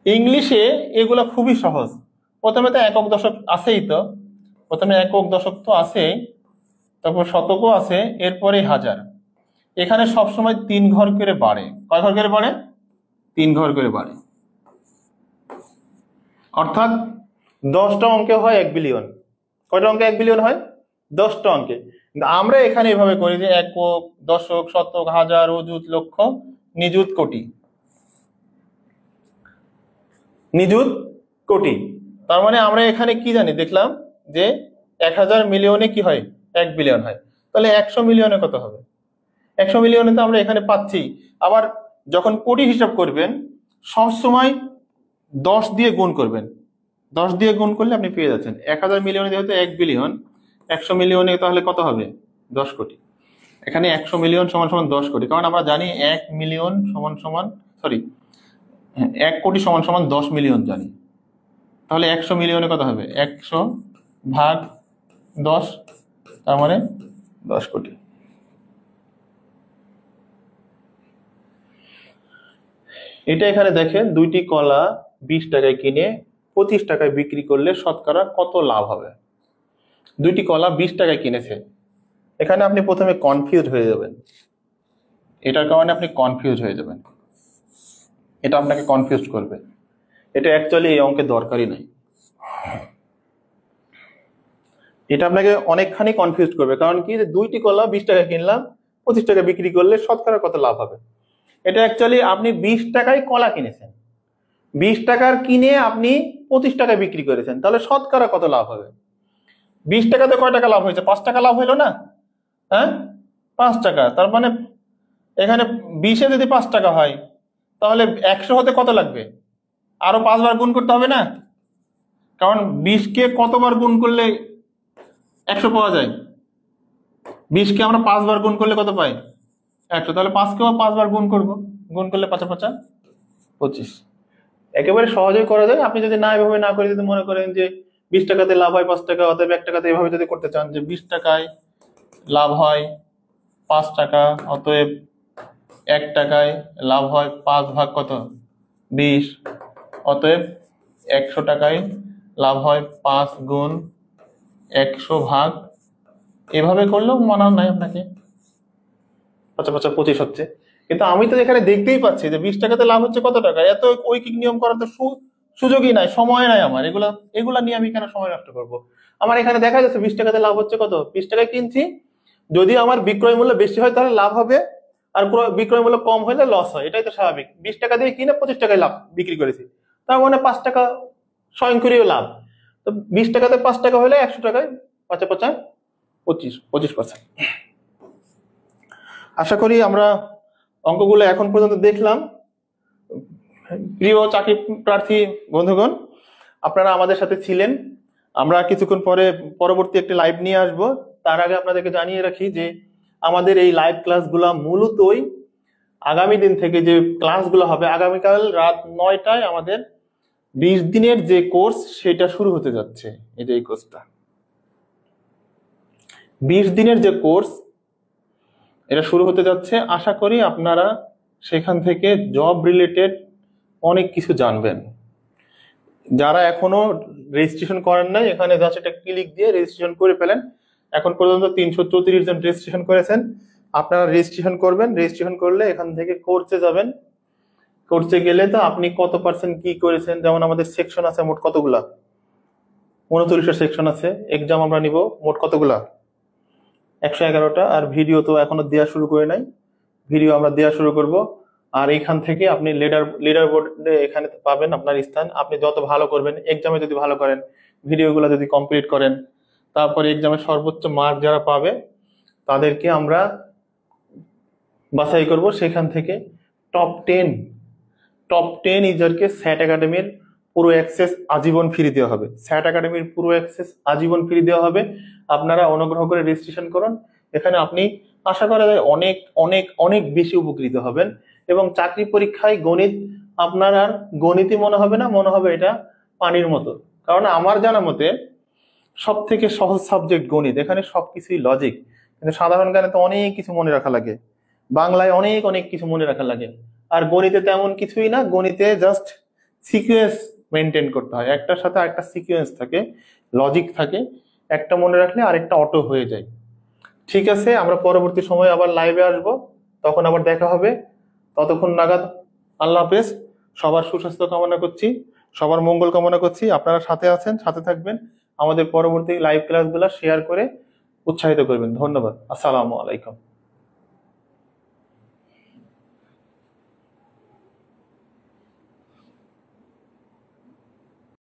ইংলিশে এগুলো খুবই সহজ। প্রথমে তো একক দশক আছেই, তো প্রথমে একক দশক তো আছেই, তারপর শতকও আছে, এরপরে হাজার। এখানে সবসময় 3 ঘর করে বাড়ে। কয় ঘর করে বাড়ে, 3 ঘর করে বাড়ে। অর্থাৎ 10টা অঙ্কে হয় 1 বিলিয়ন। কয়টা অঙ্কে 1 বিলিয়ন হয়, 10টা অঙ্কে। কিন্তু আমরা এখানে এভাবে করি যে একক, দশক, শতক, হাজার, অযুত, লক্ষ, নিযুত, কোটি। নিযুত, কোটি। তার মানে আমরা এখানে কি জানি, দেখলাম যে 1000 মিলিয়নে কি হয়, 1 বিলিয়ন হয়। তাহলে 100 মিলিয়নে কত হবে, 100 মিলিয়নে তো আমরা এখানে পাচ্ছি। আবার যখন কোটি হিসাব করবেন, সবসময় 10 দিয়ে গুণ করবেন। 10 দিয়ে গুণ করলে আপনি পেয়ে যাচ্ছেন 1000 মিলিয়নে যেহেতু 1 বিলিয়ন, 100 মিলিয়নে তাহলে কত হবে, 10 কোটি। এখানে 100 মিলিয়ন সমান সমান 10 কোটি, কারণ আমরা জানি 1 মিলিয়ন সমান সমান, সরি 1 কোটি সমান সমান 10 মিলিয়ন জানি। তাহলে 100 মিলিয়নে কত হবে, 100 ভাগ 10, তার মানে 10 কোটি। এটা এখানে দেখেন, 2টি কলা 20 টাকায় কিনে 25 টাকায় বিক্রি করলে শতকরা কত লাভ হবে। 2টি কলা 20 টাকায় কিনেছে। এখানে আপনি প্রথমে কনফিউজ হয়ে যাবেন, এটার কারণে আপনি কনফিউজ হয়ে যাবেন, এটা আপনাকে কনফিউজ করবে। এটা অ্যাকচুয়ালি এই অঙ্কের দরকারই নাই, এটা আপনাকে অনেকখানি কনফিউজ করবে। কারণ কি, যে 2টি কলা 20 টাকায় কিনলাম, 25 টাকা বিক্রি করলে শতকরা কত লাভ হবে। এটা অ্যাকচুয়ালি আপনি 20 টাকায় কলা কিনেছেন, 20 টাকার কিনে আপনি 25 টাকায় বিক্রি করেছেন, তাহলে শতকরা কত লাভ হবে। 20 টাকাতে কয় টাকা লাভ হয়েছে, 5 টাকা লাভ হইলো না, হ্যাঁ 5 টাকা। তার মানে এখানে 20-এ যদি 5 টাকা হয়, তাহলে 100 হতে কত লাগবে, আরো 5 বার গুণ করতে হবে না। কারণ 20-কে কতবার গুণ করলে 100 পাওয়া যায়, 20-কে আমরা 5 বার গুণ করলে কত পাই, 100। তাহলে 5-কেও 5 বার গুণ করব, গুণ করলে 5 5 25। একেবারে সহজেই করা যায়। আপনি যদি না এভাবে না করে যদি মনে করেন যে 20 টাকাতে লাভ হয় 5 টাকা, অতএব 1 টাকাতে এভাবে যদি করতে চান যে 20 টাকায় লাভ হয় 5 টাকা, অতএব 1 টাকায় লাভ হয় 5 ভাগ কত 20, অতএব 100 টাকায় লাভ হয় 5 গুণ 100 ভাগ, এভাবে করলেও মানার নাই আপনাকে, 5×5 = 25 হচ্ছে। কিন্তু আমি তো এখানে দেখতেই পাচ্ছি যে 20 টাকাতে লাভ হচ্ছে কত টাকা, এত ঐকিক নিয়ম করার তো সুযোগই নাই, সময় নাই আমার, এগুলা নিয়ে আমি কেন সময় নষ্ট করব। আমার এখানে দেখা যাচ্ছে 20 টাকাতে লাভ হচ্ছে কত, 20 টাকায় কিনছি, যদি আমার বিক্রয় মূল্য বেশি হয় তাহলে লাভ হবে, আর বিক্রয় মূল্য কম হলে লস হয়, এটাই তো স্বাভাবিক। 20 টাকা দিয়ে কিনে 25 টাকায় লাভ বিক্রি করেছি, তার মানে 5 টাকা স্বয়ংক্রিয় লাভ। তো 20 টাকাতে 5 টাকা হলে 100 টাকায় 5×5 = 25%। আশা করি আমরা অঙ্কগুলো এখন পর্যন্ত দেখলাম। প্রিয় চাকরি প্রার্থী বন্ধুগণ, আপনারা আমাদের সাথে ছিলেন। আমরা কিছুক্ষণ পরে পরবর্তী একটি লাইভ নিয়ে আসব। তার আগে আপনাদেরকে জানিয়ে রাখি যে আমাদের এই লাইভ ক্লাসগুলো মূলতই আগামী দিন থেকে যে ক্লাসগুলো হবে, আগামীকাল রাত 9টায় আমাদের 20 দিনের যে কোর্স সেটা শুরু হতে যাচ্ছে। এই যে এই কোর্সটা 20 দিনের যে কোর্স, এটা শুরু হতে যাচ্ছে। আশা করি আপনারা সেখান থেকে জব রিলেটেড অনেক কিছু জানবেন। যারা এখনো রেজিস্ট্রেশন করেন নাই, এখানে জাস্ট একটা ক্লিক দিয়ে রেজিস্ট্রেশন করে ফেলেন। এখন পর্যন্ত 334 জন রেজিস্ট্রেশন করেছেন। আপনারা রেজিস্ট্রেশন করবেন, রেজিস্ট্রেশন করলে এখান থেকে কোর্সে যাবেন। কোর্সে গেলে তো আপনি কত পার্সেন্ট কি করেছেন, যেমন আমাদের সেকশন আছে মোট কতগুলা, 39টা সেকশন আছে। এক্সাম আমরা নিব মোট কতগুলা, 111টা। আর ভিডিও তো এখনো দেওয়া শুরু করে নাই, ভিডিও আমরা দেওয়া শুরু করব। আর এখান থেকে আপনি লিডার বোর্ডে এখানে পাবেন আপনার স্থান। আপনি যত ভালো করবেন, এক্সামে যদি ভালো করেন, ভিডিওগুলো যদি কমপ্লিট করেন, তারপরে এক্সামে সর্বোচ্চ মার্ক যারা পাবে তাদেরকে আমরা বাছাই করব। সেখান থেকে টপ 10 ইউজারকে স্যাট একাডেমির পুরো অ্যাক্সেস আজীবন ফ্রি দেওয়া হবে। স্যাট একাডেমির পুরো অ্যাক্সেস আজীবন ফ্রি দেওয়া হবে। আপনারা অনুগ্রহ করে রেজিস্ট্রেশন করুন। এখানে আপনি আশা করা যায় অনেক অনেক অনেক বেশি উপকৃত হবেন। এবং চাকরি পরীক্ষায় গণিত আপনার আর গণিতই মনে হবে না, মনে হবে এটা পানির মতো। কারণ আমার জানা মতে সব থেকে সহজ সাবজেক্ট গণিত, এখানে সবকিছুই লজিক। কিন্তু সাধারণ জ্ঞানে তো অনেক কিছু মনে রাখা লাগে, বাংলায় অনেক অনেক কিছু মনে রাখা লাগে। আর গণিতে তেমন কিছুই না, গণিতে জাস্ট সিকোয়েন্স মেনটেন করতে হয়, একটার সাথে আরেকটা সিকোয়েন্স থাকে, লজিক থাকে, একটা মনে রাখলে আরেকটা অটো হয়ে যায়। ঠিক আছে, আমরা পরবর্তী সময় আবার লাইভে আসব, তখন আবার দেখা হবে। ততক্ষণ নাগাদ আল্লাহ হাফেজ। সবার সুস্বাস্থ্য কামনা করছি, সবার মঙ্গল কামনা করছি। আপনারা সাথে আছেন, সাথে থাকবেন, আমাদের পরবর্তী লাইভ ক্লাসগুলো শেয়ার করে উৎসাহিত করবেন। ধন্যবাদ। আসসালামু আলাইকুম।